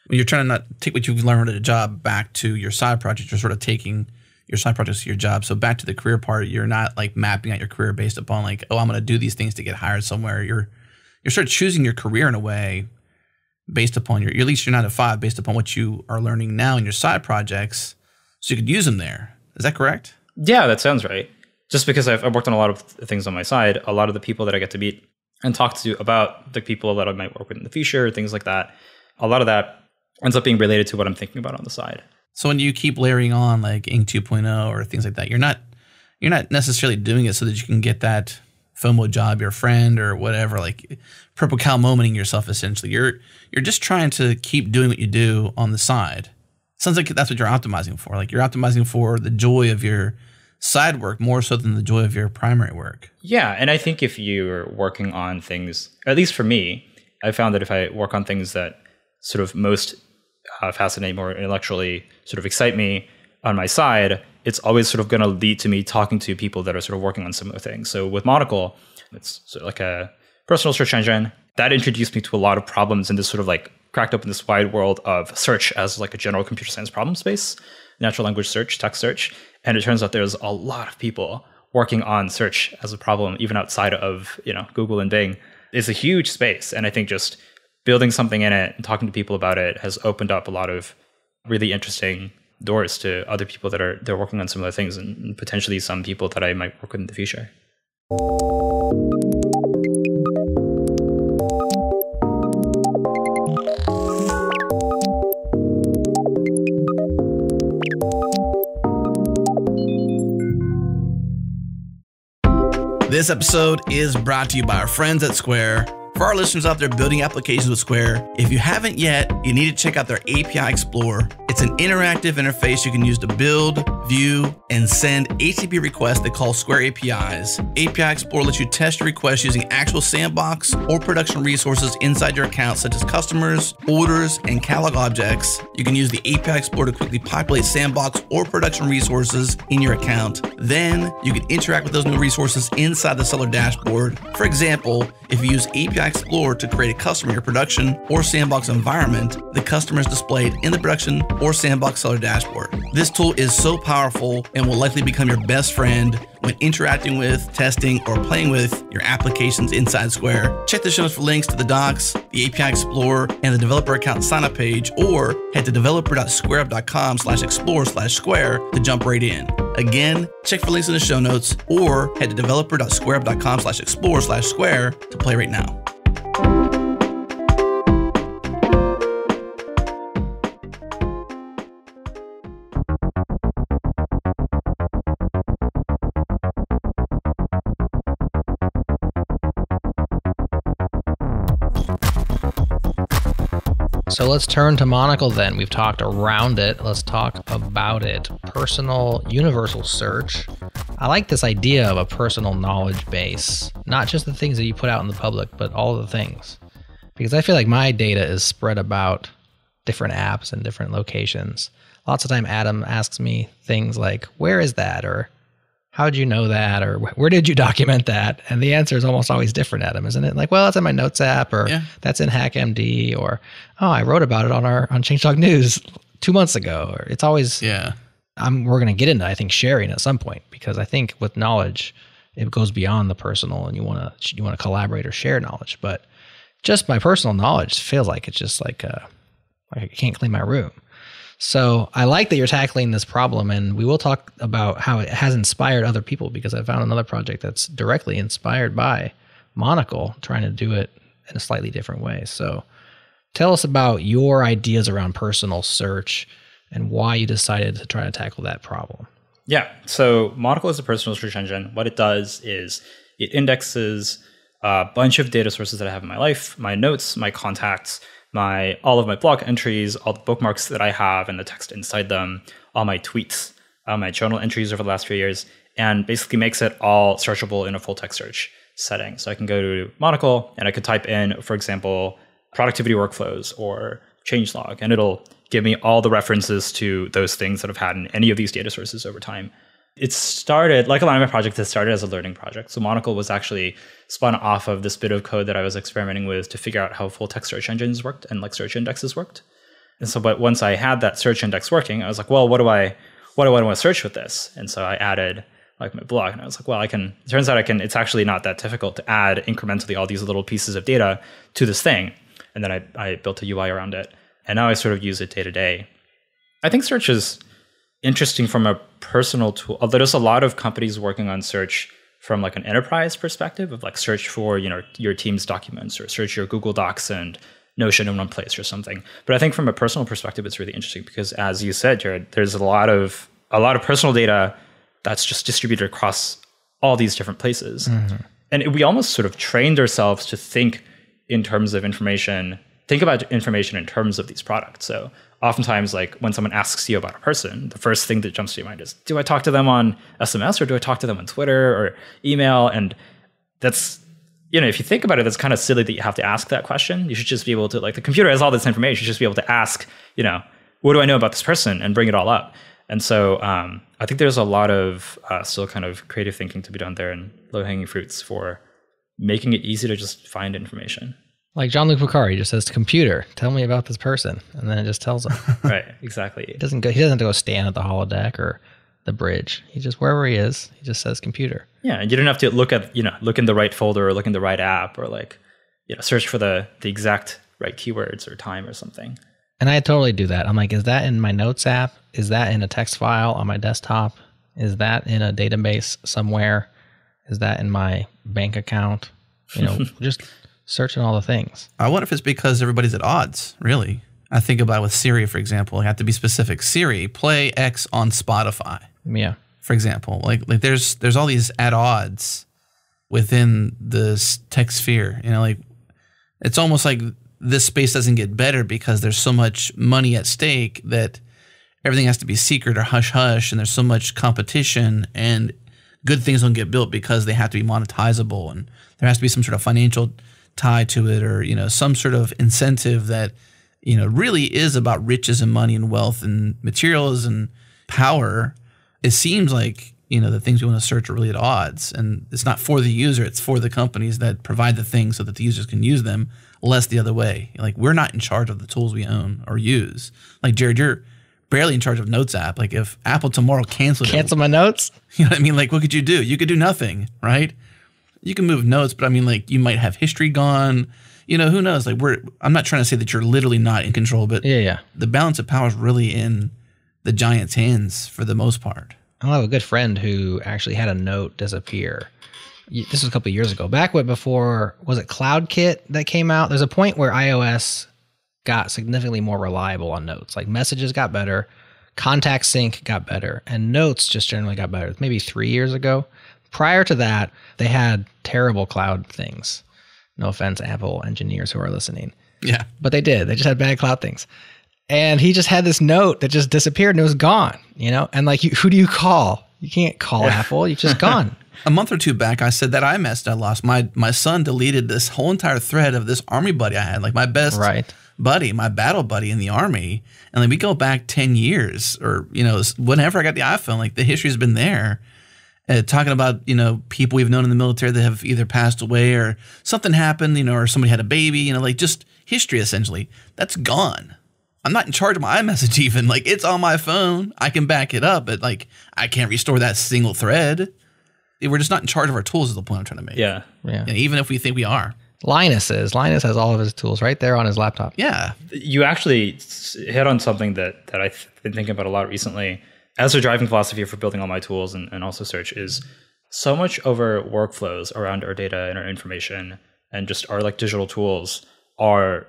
to not take what you've learned at a job back to your side project. You're sort of taking your side projects to your job. So back to the career part, you're not like mapping out your career based upon like, oh, I'm going to do these things to get hired somewhere. You're sort of choosing your career in a way based upon at least your 9 to 5, based upon what you are learning now in your side projects, so you could use them there. Is that correct? Yeah, that sounds right. Just because I've worked on a lot of things on my side, a lot of the people that I get to meet and talk to about the people that I might work with in the future, things like that, a lot of that ends up being related to what I'm thinking about on the side. So when you keep layering on like Ink 2.0 or things like that, you're not necessarily doing it so that you can get that FOMO job, your friend or whatever, like purple cow momenting yourself essentially. You're just trying to keep doing what you do on the side. Sounds like that's what you're optimizing for. Like you're optimizing for the joy of your side work more so than the joy of your primary work. Yeah, and I think if you're working on things, at least for me, I found that if I work on things that sort of most fascinate me or intellectually sort of excite me on my side, it's always sort of going to lead to me talking to people that are sort of working on similar things. So with Monocle, it's sort of like a personal search engine that introduced me to a lot of problems and this sort of like cracked open this wide world of search as like a general computer science problem space, natural language search, text search. And it turns out there's a lot of people working on search as a problem, even outside of, Google and Bing. It's a huge space. And I think just building something in it and talking to people about it has opened up a lot of really interesting doors to other people they're working on similar things and potentially some people that I might work with in the future. This episode is brought to you by our friends at Square. For our listeners out there building applications with Square, if you haven't yet, you need to check out their API Explorer. It's an interactive interface you can use to build, view, and send HTTP requests they call Square APIs. API Explorer lets you test your requests using actual sandbox or production resources inside your account, such as customers, orders, and catalog objects. You can use the API Explorer to quickly populate sandbox or production resources in your account. Then you can interact with those new resources inside the seller dashboard. For example, if you use API Explorer to create a customer in your production or sandbox environment, the customer is displayed in the production or sandbox seller dashboard. This tool is so powerful and will likely become your best friend when interacting with, testing, or playing with your applications inside Square. Check the show notes for links to the docs, the API Explorer, and the developer account sign-up page, or head to developer.squareup.com/explore/square to jump right in. Again, check for links in the show notes, or head to developer.squareup.com/explore/square to play right now. So let's turn to Monocle then. We've talked around it. Let's talk about it. Personal universal search. I like this idea of a personal knowledge base, not just the things that you put out in the public, but all the things. Because I feel like my data is spread about different apps and different locations. Lots of time Adam asks me things like, where is that? Or how'd you know that? Or where did you document that? And the answer is almost always different, Adam, isn't it? Like, well, that's in my notes app, or that's in HackMD, or, oh, I wrote about it on Changelog News 2 months ago. Or it's always, we're going to get into, I think, sharing at some point, because I think with knowledge, it goes beyond the personal and you want to collaborate or share knowledge. But just my personal knowledge feels like it's just like I can't clean my room. So I like that you're tackling this problem, and we will talk about how it has inspired other people, because I found another project that's directly inspired by Monocle, trying to do it in a slightly different way. So tell us about your ideas around personal search and why you decided to try to tackle that problem. Yeah, so Monocle is a personal search engine. What it does is it indexes a bunch of data sources that I have in my life, my notes, my contacts, all of my blog entries, all the bookmarks that I have and the text inside them, all my tweets, my journal entries over the last few years, and basically makes it all searchable in a full text search setting. So I can go to Monocle and I could type in, for example, productivity workflows or changelog, and it'll give me all the references to those things that I've had in any of these data sources over time. It started, like a lot of my projects, it started as a learning project. So Monocle was actually spun off of this bit of code that I was experimenting with to figure out how full text search engines worked and like search indexes worked. And so, but once I had that search index working, I was like, well, what do I want to search with this? And so I added like my blog, and I was like, well, it turns out it's actually not that difficult to add incrementally all these little pieces of data to this thing. And then I built a UI around it. And now I sort of use it day to day. I think search is interesting from a personal tool, although there's a lot of companies working on search from like an enterprise perspective of like search for, your team's documents or search your Google Docs and Notion in one place or something. But I think from a personal perspective, it's really interesting because, as you said, Jared, there's a lot of personal data that's just distributed across all these different places. Mm-hmm. And we almost sort of trained ourselves to think in terms of information, think about information in terms of these products. So oftentimes, like when someone asks you about a person, the first thing that jumps to your mind is, do I talk to them on SMS or do I talk to them on Twitter or email? And that's, if you think about it, that's kind of silly that you have to ask that question. You should just be able to, like, the computer has all this information. You should just be able to ask, what do I know about this person, and bring it all up. And so I think there's a lot of still kind of creative thinking to be done there and low-hanging fruits for making it easy to just find information. Like Jean-Luc Picard, he just says, computer, tell me about this person. And then it just tells him. Right, exactly. He doesn't have to go stand at the holodeck or the bridge. He just, wherever he is, he just says computer. Yeah, and you don't have to look in the right folder or look in the right app or search for the exact right keywords or time or something. And I totally do that. I'm like, is that in my notes app? Is that in a text file on my desktop? Is that in a database somewhere? Is that in my bank account? Just searching all the things. I wonder if it's because everybody's at odds, really. I think about it with Siri, for example. I have to be specific. Siri, play X on Spotify. Yeah. For example, like there's all these at odds within this tech sphere. It's almost like this space doesn't get better because there's so much money at stake that everything has to be secret or hush hush, and there's so much competition, and good things don't get built because they have to be monetizable, and there has to be some sort of financial tie to it, or some sort of incentive that really is about riches and money and wealth and materials and power. It seems like the things we want to search are really at odds, and it's not for the user, it's for the companies that provide the things so that the users can use them, less the other way. Like, we're not in charge of the tools we own or use. Like, Jared, you're barely in charge of Notes app. Like, if Apple tomorrow canceled my notes, you know what I mean? Like, what could you do? You could do nothing, right? You can move notes, but I mean, like, you might have history gone. Who knows? Like, I'm not trying to say that you're literally not in control, but yeah. The balance of power is really in the giant's hands for the most part. I have a good friend who actually had a note disappear. This was a couple of years ago. Back before, was it CloudKit that came out? There's a point where iOS got significantly more reliable on notes. Like, messages got better, contact sync got better, and notes just generally got better. Maybe 3 years ago. Prior to that, they had terrible cloud things. No offense, Apple engineers who are listening. Yeah. But they did. They just had bad cloud things. And he just had this note that just disappeared and it was gone, And like, who do you call? You can't call Apple. You're just gone. A month or two back, I said that I lost. My son deleted this whole entire thread of this Army buddy I had, like my best buddy, my battle buddy in the Army. And then we go back 10 years or, whenever I got the iPhone, like the history has been there. Talking about, people we've known in the military that have either passed away or something happened, or somebody had a baby, like just history essentially. That's gone. I'm not in charge of my iMessage even. Like, it's on my phone. I can back it up, but like, I can't restore that single thread. We're just not in charge of our tools is the point I'm trying to make. Yeah. Even if we think we are. Linus has all of his tools right there on his laptop. Yeah. You actually hit on something that I've been thinking about a lot recently. As a driving philosophy for building all my tools and also search is so much of our workflows around our data and our information and just our like digital tools are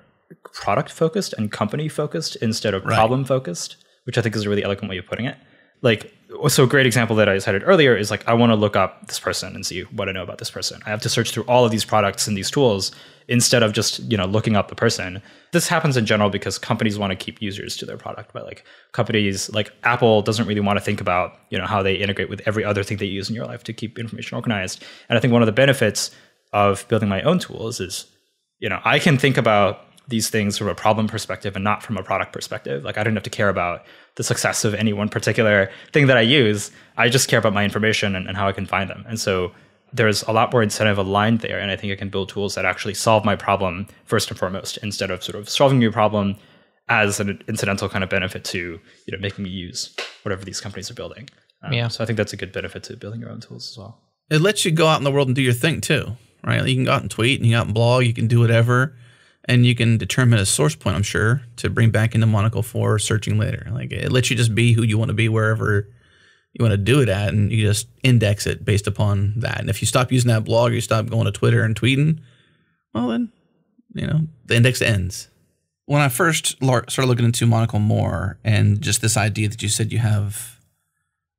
product focused and company focused instead of problem focused, which I think is a really elegant way of putting it. Like, so a great example that I cited earlier is like, I want to look up this person and see what I know about this person. I have to search through all of these products and these tools instead of just, looking up the person. This happens in general because companies want to keep users to their product, but like companies like Apple doesn't really want to think about, how they integrate with every other thing that you use in your life to keep information organized. And I think one of the benefits of building my own tools is, I can think about these things from a problem perspective and not from a product perspective. Like I don't have to care about the success of any one particular thing that I use. I just care about my information and how I can find them. And so there's a lot more incentive aligned there. And I think I can build tools that actually solve my problem first and foremost, instead of sort of solving your problem as an incidental kind of benefit to, making me use whatever these companies are building. So I think that's a good benefit to building your own tools as well. It lets you go out in the world and do your thing too, right? You can go out and tweet, and you can go out and blog, you can do whatever, and you can determine a source point, I'm sure, to bring back into Monocle for searching later. Like it lets you just be who you want to be wherever you want to do it at, and you just index it based upon that. And if you stop using that blog or you stop going to Twitter and tweeting, well then, the index ends. When I first started looking into Monocle more, and just this idea that you said you have,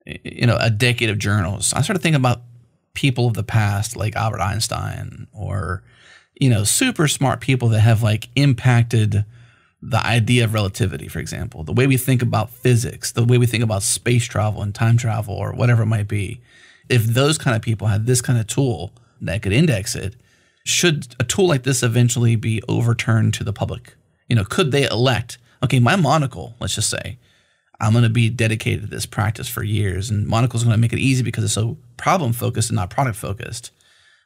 a decade of journals, I started thinking about people of the past like Albert Einstein or, super smart people that have like impacted the idea of relativity, for example, the way we think about physics, the way we think about space travel and time travel or whatever it might be. If those kind of people had this kind of tool that could index it, should a tool like this eventually be overturned to the public? Could they elect, okay, my Monocle, let's just say, I'm going to be dedicated to this practice for years, and Monocle is going to make it easy because it's so problem-focused and not product-focused.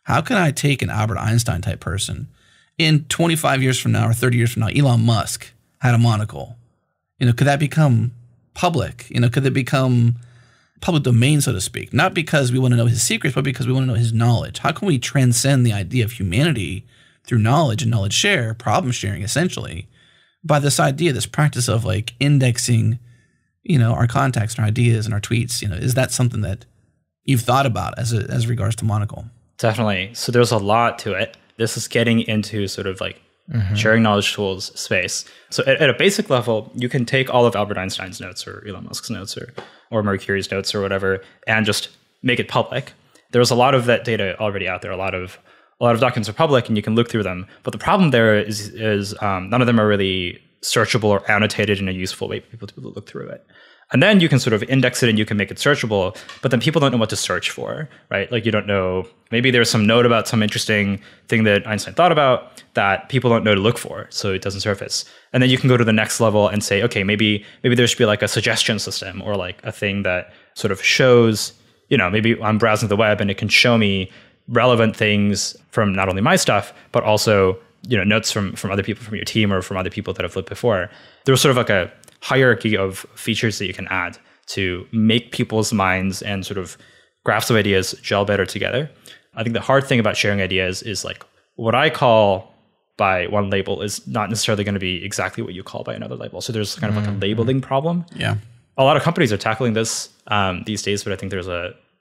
How can I take an Albert Einstein type person in 25 years from now or 30 years from now? Elon Musk had a Monocle. Could that become public? Could it become public domain, so to speak? Not because we want to know his secrets, but because we want to know his knowledge. How can we transcend the idea of humanity through knowledge and knowledge share, problem sharing, essentially, by this idea, this practice of like indexing, our contacts and our ideas and our tweets? Is that something that you've thought about as regards to Monocle? Definitely. So there's a lot to it. This is getting into sort of like sharing knowledge tools space. So at a basic level, you can take all of Albert Einstein's notes or Elon Musk's notes or Marie Curie's notes or whatever, and just make it public. There's a lot of that data already out there. A lot of documents are public, and you can look through them. But the problem there is none of them are really searchable or annotated in a useful way for people to be able to look through it. And then you can sort of index it and you can make it searchable, but then people don't know what to search for, right? Like you don't know, maybe there's some note about some interesting thing that Einstein thought about that people don't know to look for, so it doesn't surface. And then you can go to the next level and say, okay, maybe there should be like a suggestion system or like a thing that sort of shows, maybe I'm browsing the web and it can show me relevant things from not only my stuff, but also, notes from other people from your team or from other people that have lived before. There's sort of like a hierarchy of features that you can add to make people's minds and sort of graphs of ideas gel better together. I think the hard thing about sharing ideas is like what I call by one label is not necessarily going to be exactly what you call by another label. So there's kind of like a labeling problem. Yeah. A lot of companies are tackling this these days, but I think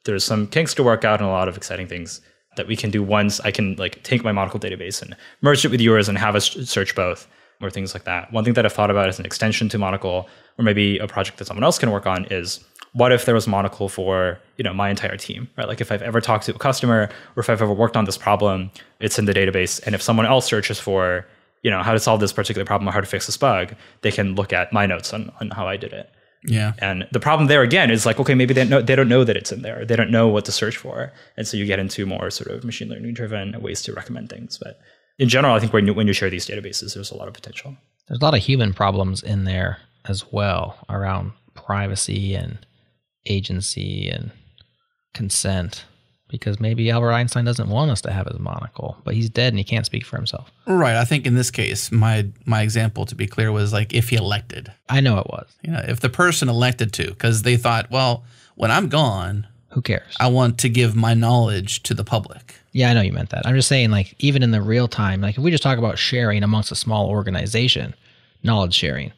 there's some kinks to work out and a lot of exciting things that we can do once I can like take my Monocle database and merge it with yours and have us search both or things like that. One thing that I've thought about as an extension to Monocle, or maybe a project that someone else can work on, is what if there was Monocle for, my entire team, right? Like if I've ever talked to a customer or if I've ever worked on this problem, it's in the database. And if someone else searches for, how to solve this particular problem or how to fix this bug, they can look at my notes on how I did it. Yeah. And the problem there again is like, okay, maybe they don't know that it's in there. They don't know what to search for. And so you get into more sort of machine learning driven ways to recommend things. But in general, I think when you share these databases, there's a lot of potential. There's a lot of human problems in there as well around privacy and agency and consent, because maybe Albert Einstein doesn't want us to have his Monocle, but he's dead and he can't speak for himself. Right. I think in this case, my example, to be clear, was like if he elected. I know it was. If the person elected to, because they thought, well, when I'm gone, who cares? I want to give my knowledge to the public. Yeah, I know you meant that. I'm just saying, like, even in the real time, like if we just talk about sharing amongst a small organization, knowledge sharing,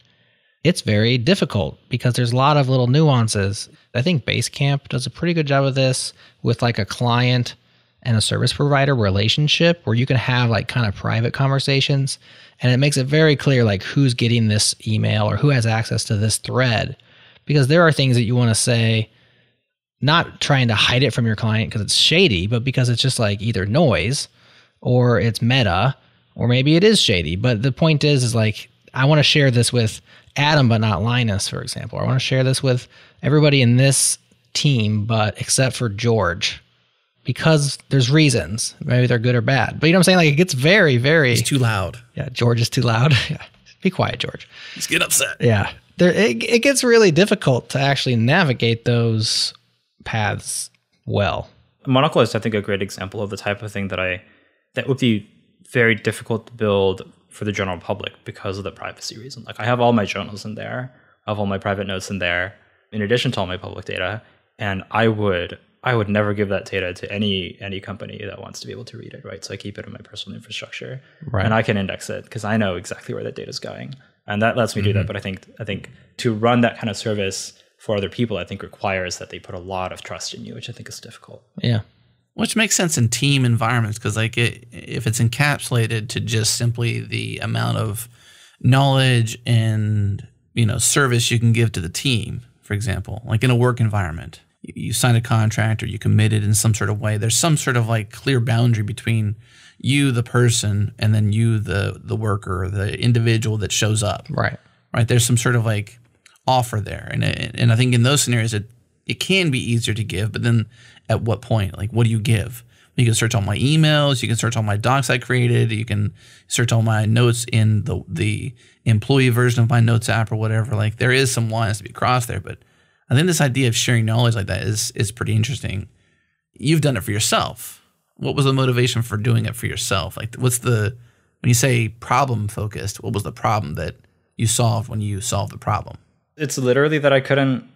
it's very difficult because there's a lot of little nuances. I think Basecamp does a pretty good job of this with like a client and a service provider relationship where you can have like kind of private conversations, and it makes it very clear like who's getting this email or who has access to this thread, because there are things that you want to say, not trying to hide it from your client because it's shady, but because it's just like either noise or it's meta, or maybe it is shady. But the point is like, I want to share this with Adam, but not Linus, for example. I want to share this with everybody in this team, but except for George. because there's reasons. Maybe they're good or bad. But you know what I'm saying? Like, it gets very, very... It's too loud. Yeah, George is too loud. Yeah. Be quiet, George. Just get upset. Yeah. It gets really difficult to actually navigate those paths well. Monocle is, I think, a great example of the type of thing that would be very difficult to build for the general public because of the privacy reason. Like, I have all my journals in there. I have all my private notes in there, in addition to all my public data. And I would never give that data to any company that wants to be able to read it, right? So I keep it in my personal infrastructure, right. And I can index it because I know exactly where that data is going, and that lets me do that. But I think to run that kind of service for other people, I think requires that they put a lot of trust in you, which I think is difficult. Yeah, which makes sense in team environments because, like, if it's encapsulated to just simply the amount of knowledge and service you can give to the team, for example, like in a work environment. You signed a contract or you committed in some sort of way. There's some sort of like clear boundary between you, the person, and then you, the worker, or the individual that shows up. Right. There's some sort of like offer there, and I think in those scenarios it can be easier to give. But then at what point? Like, what do you give? You can search all my emails. You can search all my docs I created. You can search all my notes in the employee version of my notes app or whatever. Like, there is some lines to be crossed there, but I think this idea of sharing knowledge like that is pretty interesting. You've done it for yourself. What was the motivation for doing it for yourself? Like, when you say problem focused, what was the problem that you solved when you solved the problem? It's literally that I couldn't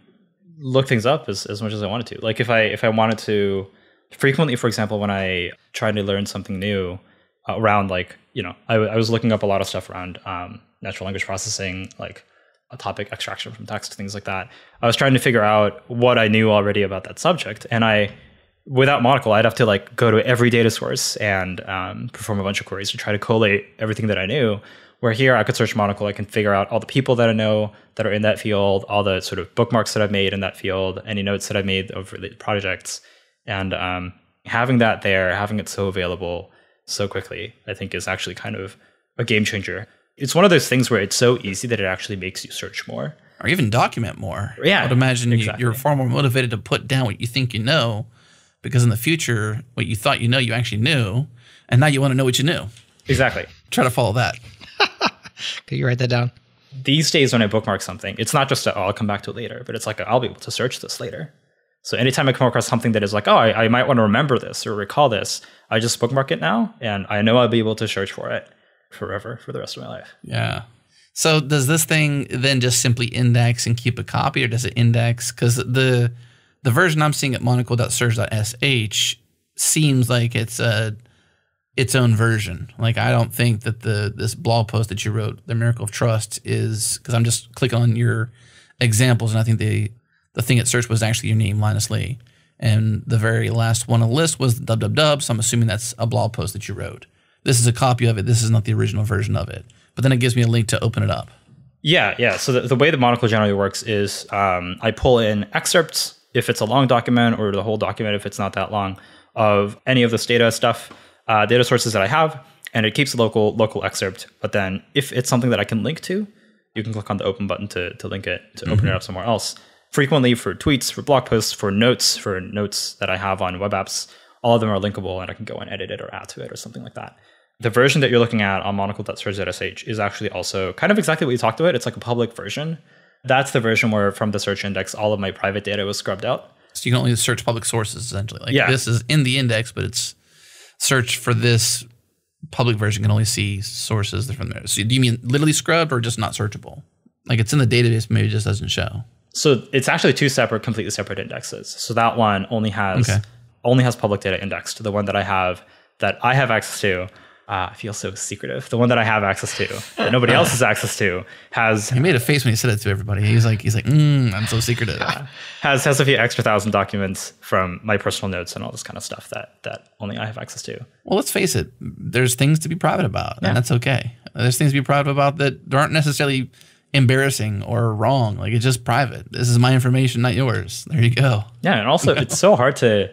look things up as much as I wanted to. Like, if I wanted to, frequently, for example, when I tried to learn something new around, like, I was looking up a lot of stuff around natural language processing, like a topic extraction from text, things like that. I was trying to figure out what I knew already about that subject. And without Monocle, I'd have to like go to every data source and perform a bunch of queries to try to collate everything that I knew. Where here I could search Monocle, I can figure out all the people that I know that are in that field, all the sort of bookmarks that I've made in that field, any notes that I've made of related projects. And having that there, having it so available so quickly, I think is actually kind of a game changer. It's one of those things where it's so easy that it actually makes you search more. Or even document more. Yeah, I would imagine exactly. You're far more motivated to put down what you think you know, because in the future, what you thought you actually knew, and now you want to know what you knew. Exactly. Try to follow that. Can you write that down? These days when I bookmark something, it's not just I'll come back to it later, but it's like I'll be able to search this later. So anytime I come across something that is like, I might want to remember this or recall this, I just bookmark it now, and I know I'll be able to search for it forever for the rest of my life. Yeah. So does this thing then just simply index and keep a copy, or does it index? Because the version I'm seeing at monocle.surge.sh seems like it's its own version. Like, I don't think that this blog post that you wrote, The Miracle of Trust, is, because I'm just clicking on your examples, and I think the thing at search was actually your name, Linus Lee. And the very last one on the list was www, so I'm assuming that's a blog post that you wrote. This is a copy of it. This is not the original version of it. But then it gives me a link to open it up. Yeah. So the way the Monocle generally works is I pull in excerpts if it's a long document, or the whole document if it's not that long, of any of this data stuff, data sources that I have, and it keeps the local excerpt. But then if it's something that I can link to, you can click on the open button to link it, to open it up somewhere else. Frequently for tweets, for blog posts, for notes that I have on web apps, all of them are linkable, and I can go and edit it or add to it or something like that. The version that you're looking at on monocle.surge.sh is actually also kind of exactly what you talked about. It's like a public version. That's the version where from the search index, all of my private data was scrubbed out. So you can only search public sources, essentially. Like, yeah. This is in the index, but it's search for this public version can only see sources that are from there. So do you mean literally scrubbed, or just not searchable? Like, it's in the database, maybe it just doesn't show. So it's actually two completely separate indexes. So that one only has public data indexed. The one that I have access to, I feel so secretive. The one that I have access to, that nobody else has access to, has... He made a face when he said it to everybody. He's like, I'm so secretive. Yeah. Has a few extra 1,000 documents from my personal notes and all this kind of stuff that only I have access to. Well, let's face it. There's things to be private about, and that's okay. There's things to be private about that aren't necessarily embarrassing or wrong. Like, it's just private. This is my information, not yours. There you go. Yeah, and also it's so hard to...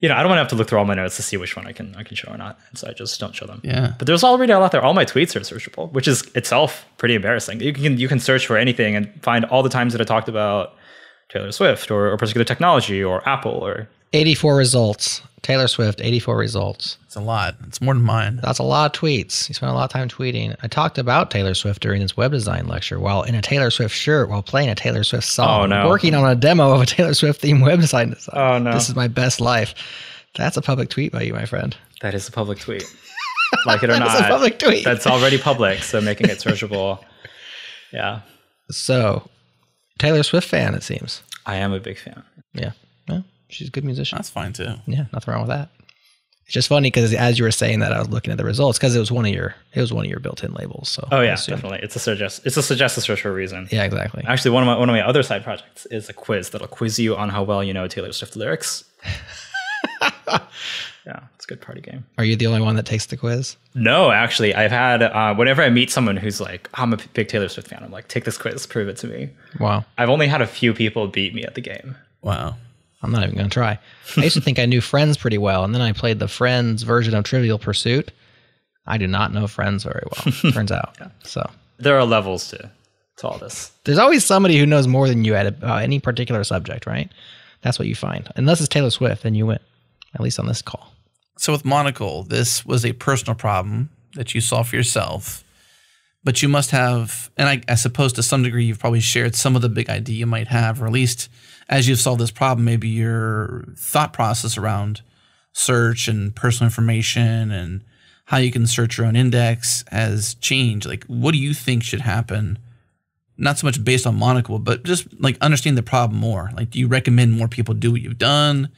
I don't want to have to look through all my notes to see which one I can show or not. And so I just don't show them. Yeah. But there's already a lot there. All my tweets are searchable, which is itself pretty embarrassing. You can search for anything and find all the times that I talked about Taylor Swift or a particular technology or Apple or 84 results. Taylor Swift, 84 results. It's a lot. It's more than mine. That's a lot of tweets. He spent a lot of time tweeting. I talked about Taylor Swift during his web design lecture while in a Taylor Swift shirt, while playing a Taylor Swift song, Oh, no. working on a demo of a Taylor Swift themed web design. Oh, no. This is my best life. That's a public tweet by you, my friend. that is a public tweet. Like it or That is not, a public tweet. that's already public. So making it searchable. Yeah, So, Taylor Swift fan, it seems. I am a big fan. Yeah. Well, she's a good musician. That's fine too. Yeah, nothing wrong with that. It's just funny because as you were saying that, I was looking at the results because it was one of your built-in labels. So Oh I yeah, assumed- definitely. It's a suggested search for a reason. Yeah, exactly. Actually, one of my other side projects is a quiz that'll quiz you on how well you know Taylor Swift lyrics. Yeah, it's a good party game. Are you the only one that takes the quiz? No, actually, I've had whenever I meet someone who's like, I'm a big Taylor Swift fan, I'm like, take this quiz, prove it to me. Wow. I've only had a few people beat me at the game. Wow. I'm not even going to try. I used to think I knew Friends pretty well, and then I played the Friends version of Trivial Pursuit. I do not know Friends very well, turns out. So There are levels to all this. there's always somebody who knows more than you at any particular subject, right? That's what you find. Unless it's Taylor Swift, then you win, at least on this call. So with Monocle, this was a personal problem that you solved for yourself, but you must have, and I suppose to some degree, you've probably shared some of the big idea you might have, or at least as you've solved this problem, maybe your thought process around search and personal information and how you can search your own index has changed. Like, what do you think should happen? Not so much based on Monocle, but just like understand the problem more. Like, do you recommend more people do what you've done?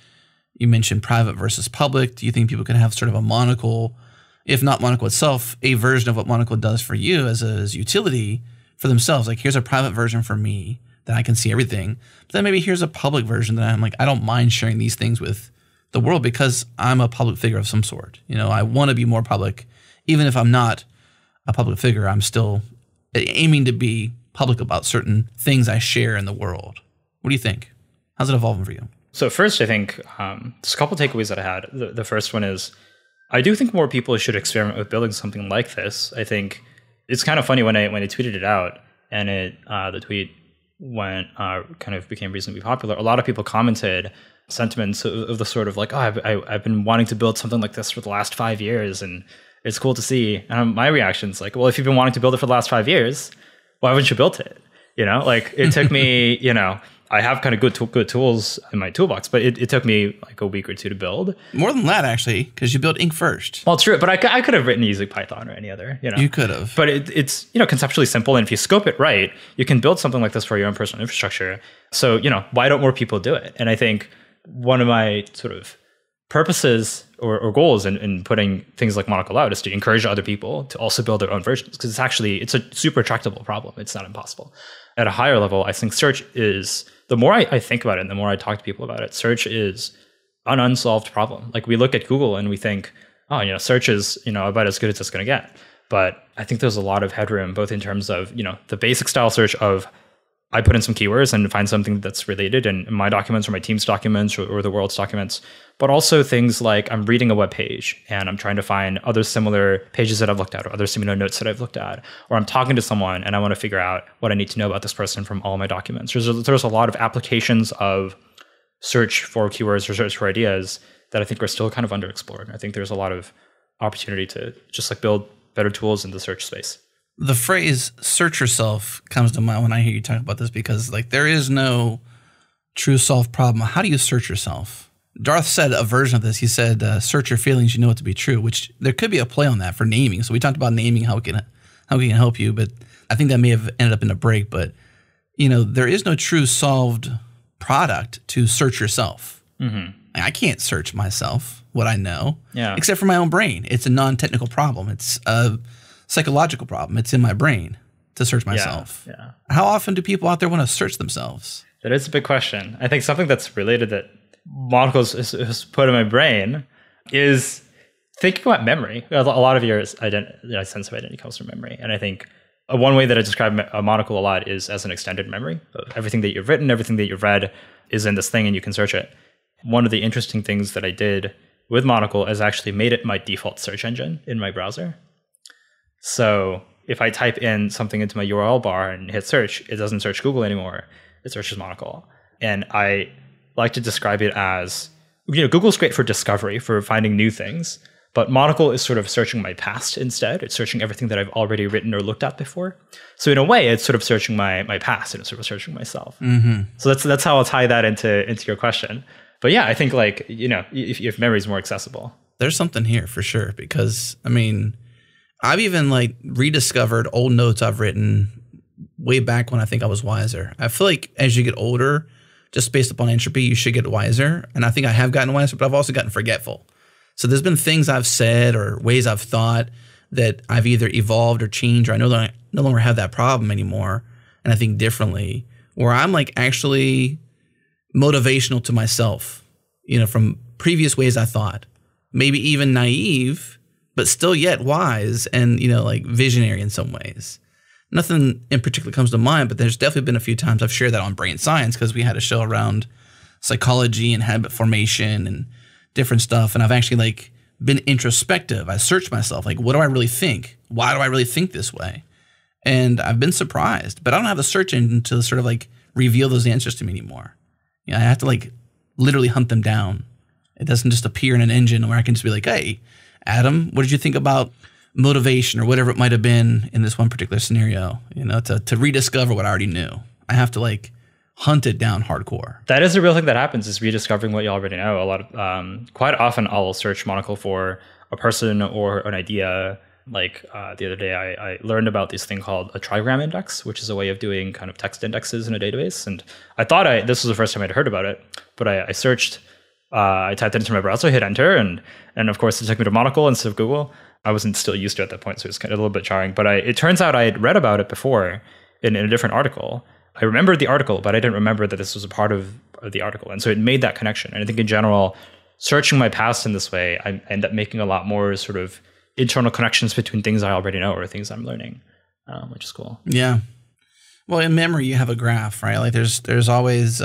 You mentioned private versus public. Do you think people can have sort of a Monocle, if not Monocle itself, a version of what Monocle does for you as a utility for themselves? Like, here's a private version for me that I can see everything. But then maybe here's a public version that I'm like, I don't mind sharing these things with the world because I'm a public figure of some sort. You know, I want to be more public. Even if I'm not a public figure, I'm still aiming to be public about certain things I share in the world. What do you think? How's it evolving for you? So first, I think there's a couple takeaways that I had. The first one is I do think more people should experiment with building something like this. I think it's kind of funny when I tweeted it out and the tweet went kind of became reasonably popular. A lot of people commented sentiments of the sort of like, oh, I've been wanting to build something like this for the last 5 years, and it's cool to see. And my reaction is like, well, if you've been wanting to build it for the last 5 years, why haven't you built it? You know, like it took me, you know, I have kind of good tools in my toolbox, but it took me like a week or two to build. More than that, actually, because you built Ink first. Well, true, but I could have written using Python or any other, you know. You could have. But it's, you know, conceptually simple. And if you scope it right, you can build something like this for your own personal infrastructure. So, you know, why don't more people do it? And I think one of my sort of purposes or goals in putting things like Monocle out is to encourage other people to also build their own versions, because it's a super tractable problem. It's not impossible. At a higher level, I think search is, the more I think about it and the more I talk to people about it, search is an unsolved problem. Like we look at Google and we think, oh, you know, search is, you know, about as good as it's going to get. But I think there's a lot of headroom, both in terms of, you know, the basic style search of I put in some keywords and find something that's related in my documents or my team's documents or the world's documents, but also things like I'm reading a web page and I'm trying to find other similar pages that I've looked at or other similar notes that I've looked at, or I'm talking to someone and I want to figure out what I need to know about this person from all my documents. There's a lot of applications of search for keywords or search for ideas that I think are still kind of underexplored. I think there's a lot of opportunity to just like build better tools in the search space. The phrase search yourself comes to mind when I hear you talk about this, because like there is no true solved problem. How do you search yourself? Darth said a version of this. He said, search your feelings, you know it to be true, which there could be a play on that for naming. So we talked about naming, how we can help you, but I think that may have ended up in a break. But, you know, there is no true solved product to search yourself. Mm-hmm. I can't search myself, what I know, except for my own brain. It's a non-technical problem. It's a psychological problem. It's in my brain to search myself. Yeah. How often do people out there want to search themselves? That is a big question. I think something that's related that Monocle has put in my brain is thinking about memory. A lot of your sense of identity comes from memory. And I think one way that I describe a Monocle a lot is as an extended memory. Everything that you've written, everything that you've read is in this thing and you can search it. One of the interesting things that I did with Monocle is actually made it my default search engine in my browser. So if I type in something into my URL bar and hit search, it doesn't search Google anymore. It searches Monocle. And I like to describe it as, Google's great for discovery, for finding new things. But Monocle is sort of searching my past instead. It's searching everything that I've already written or looked at before. So in a way, it's sort of searching my past and it's sort of searching myself. So that's how I'll tie that into your question. But yeah, I think if memory is more accessible. There's something here for sure, because I mean, I've even rediscovered old notes I've written way back when I think I was wiser. I feel like as you get older, just based upon entropy, you should get wiser. And I think I have gotten wiser, but I've also gotten forgetful. So there's been things I've said or ways I've thought that I've either evolved or changed, or I no longer have that problem anymore, and I think differently, where I'm actually motivational to myself, from previous ways I thought, maybe even naive, but still yet wise and, visionary in some ways. Nothing in particular comes to mind, but there's definitely been a few times I've shared that on Brain Science, because we had a show around psychology and habit formation and different stuff. And I've actually been introspective. I searched myself, what do I really think? Why do I really think this way? And I've been surprised, but I don't have a search engine to sort of reveal those answers to me anymore. I have to literally hunt them down. It doesn't just appear in an engine where I can just be like, hey, Adam, what did you think about motivation or whatever it might have been in this one particular scenario, to rediscover what I already knew. I have to hunt it down hardcore. That is a real thing that happens, is rediscovering what you already know. A lot of quite often I'll search Monocle for a person or an idea. The other day I learned about this thing called a trigram index, which is a way of doing kind of text indexes in a database. And I thought this was the first time I'd heard about it, but I searched, I typed it into my browser, hit enter, and of course it took me to Monocle instead of Google. I wasn't still used to it at that point, so it was kind of a little bit jarring. But it turns out I had read about it before in a different article. I remembered the article, but I didn't remember that this was a part of the article. And so it made that connection. And I think in general, searching my past in this way, I end up making a lot more sort of internal connections between things I already know or things I'm learning, which is cool. Yeah. Well, in memory, you have a graph, right? There's always,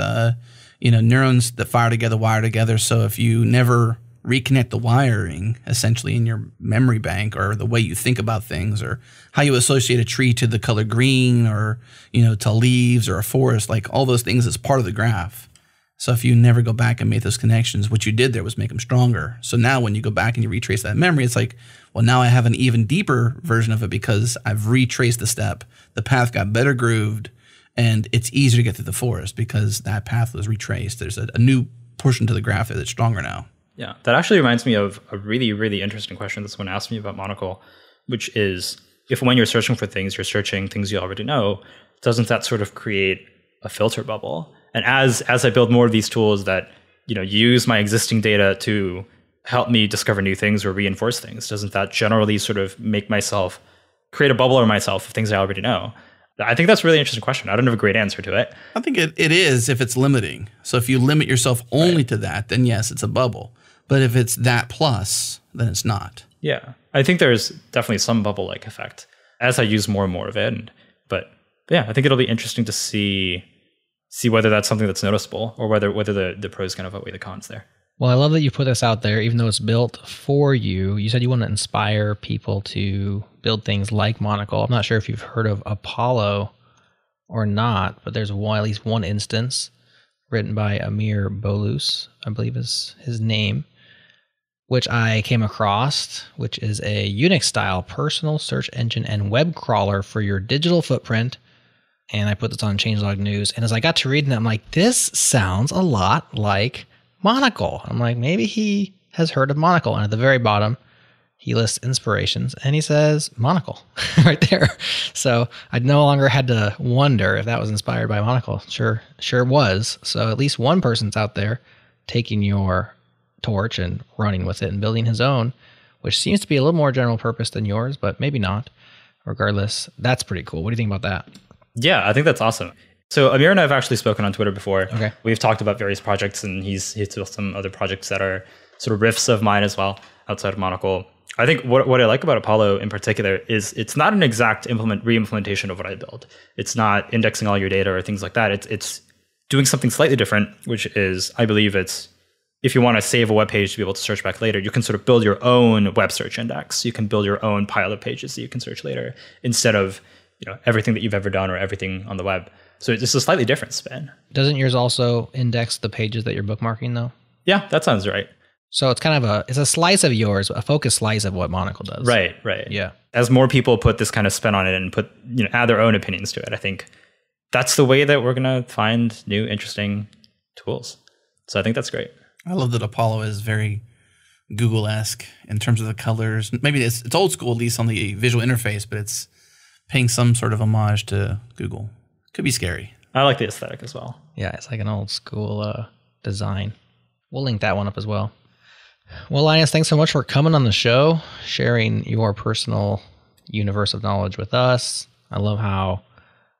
neurons that fire together, wire together. So if you never reconnect the wiring essentially in your memory bank, or the way you think about things, or how you associate a tree to the color green, or to leaves or a forest, all those things is part of the graph. So if you never go back and make those connections, what you did there was make them stronger. So now when you go back and you retrace that memory, it's well, now I have an even deeper version of it because I've retraced the step. The path got better grooved, and it's easier to get through the forest because that path was retraced. There's a new portion to the graph that's stronger now. Yeah, that actually reminds me of a really, really interesting question that someone asked me about Monocle, which is, if when you're searching for things, you're searching things you already know, doesn't that sort of create a filter bubble? And as I build more of these tools that use my existing data to help me discover new things or reinforce things, doesn't that generally sort of make myself create a bubble or myself of things I already know? I think that's a really interesting question. I don't have a great answer to it. I think it is if it's limiting. So if you limit yourself only to that, then yes, it's a bubble. But if it's that plus, then it's not. Yeah. I think there's definitely some bubble-like effect as I use more and more of it. But yeah, I think it'll be interesting to see whether that's something that's noticeable, or whether the pros kind of outweigh the cons there. Well, I love that you put this out there, even though it's built for you. You said you want to inspire people to build things like Monocle. I'm not sure if you've heard of Apollo or not, but there's at least one instance written by Amir Bolus, I believe is his name, which I came across, which is a Unix-style personal search engine and web crawler for your digital footprint. And I put this on Changelog News. And as I got to reading it, I'm like, this sounds a lot like Monocle. I'm like, maybe he has heard of Monocle. And at the very bottom, he lists inspirations, and he says Monocle right there. So I no longer had to wonder if that was inspired by Monocle. Sure was. So at least one person's out there taking your torch and running with it and building his own, which seems to be a little more general purpose than yours, but maybe not. Regardless, that's pretty cool. What do you think about that? Yeah, I think that's awesome. So Amir and I have actually spoken on Twitter before. Okay. We've talked about various projects, and he's built some other projects that are sort of riffs of mine as well, outside of Monocle. I think what I like about Apollo in particular is it's not an exact re-implementation of what I built. It's not indexing all your data or things like that. It's doing something slightly different, which is, I believe it's, if you want to save a web page to be able to search back later, you can sort of build your own web search index. You can build your own pile of pages that you can search later, instead of everything that you've ever done or everything on the web. So it's just a slightly different spin. Doesn't yours also index the pages that you're bookmarking though? Yeah, that sounds right. So it's kind of it's a slice of yours, a focused slice of what Monocle does. Right. Yeah. As more people put this kind of spin on it and add their own opinions to it, I think that's the way that we're going to find new, interesting tools. So I think that's great. I love that Apollo is very Google-esque in terms of the colors. Maybe it's old school, at least on the visual interface, but it's paying some sort of homage to Google. Could be scary. I like the aesthetic as well. Yeah, it's like an old school design. We'll link that one up as well. Well, Linus, thanks so much for coming on the show, sharing your personal universe of knowledge with us. I love how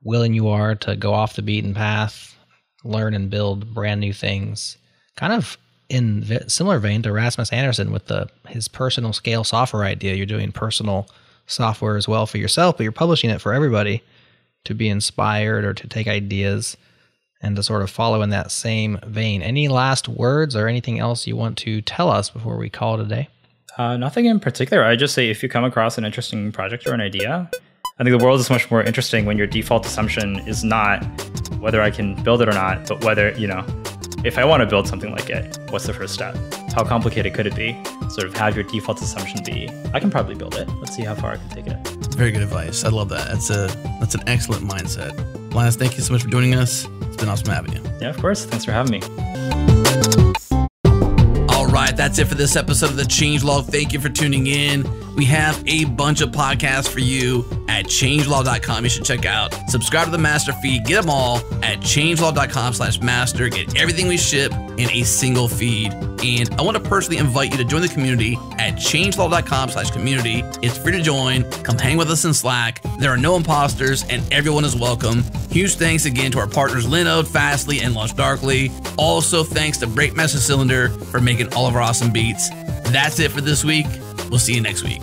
willing you are to go off the beaten path, learn and build brand new things. Kind of in similar vein to Rasmus Anderson with his personal scale software idea. You're doing personal software as well for yourself, but you're publishing it for everybody to be inspired or to take ideas and to sort of follow in that same vein. Any last words or anything else you want to tell us before we call it a day? Nothing in particular. I just say if you come across an interesting project or an idea, I think the world is much more interesting when your default assumption is not whether I can build it or not, but whether, if I want to build something like it, what's the first step? How complicated could it be? Sort of have your default assumption be, I can probably build it. Let's see how far I can take it. Very good advice. I love that. That's an excellent mindset. Linus, thank you so much for joining us. It's been awesome having you. Yeah, of course. Thanks for having me. All right, that's it for this episode of The Changelog. Thank you for tuning in. We have a bunch of podcasts for you at changelog.com. You should check out. Subscribe to the master feed. Get them all at changelog.com/master. Get everything we ship in a single feed. And I want to personally invite you to join the community at changelog.com/community. It's free to join. Come hang with us in Slack. There are no imposters and everyone is welcome. Huge thanks again to our partners Linode, Fastly, and LaunchDarkly. Also thanks to Breakmaster Cylinder for making all of our awesome beats. That's it for this week. We'll see you next week.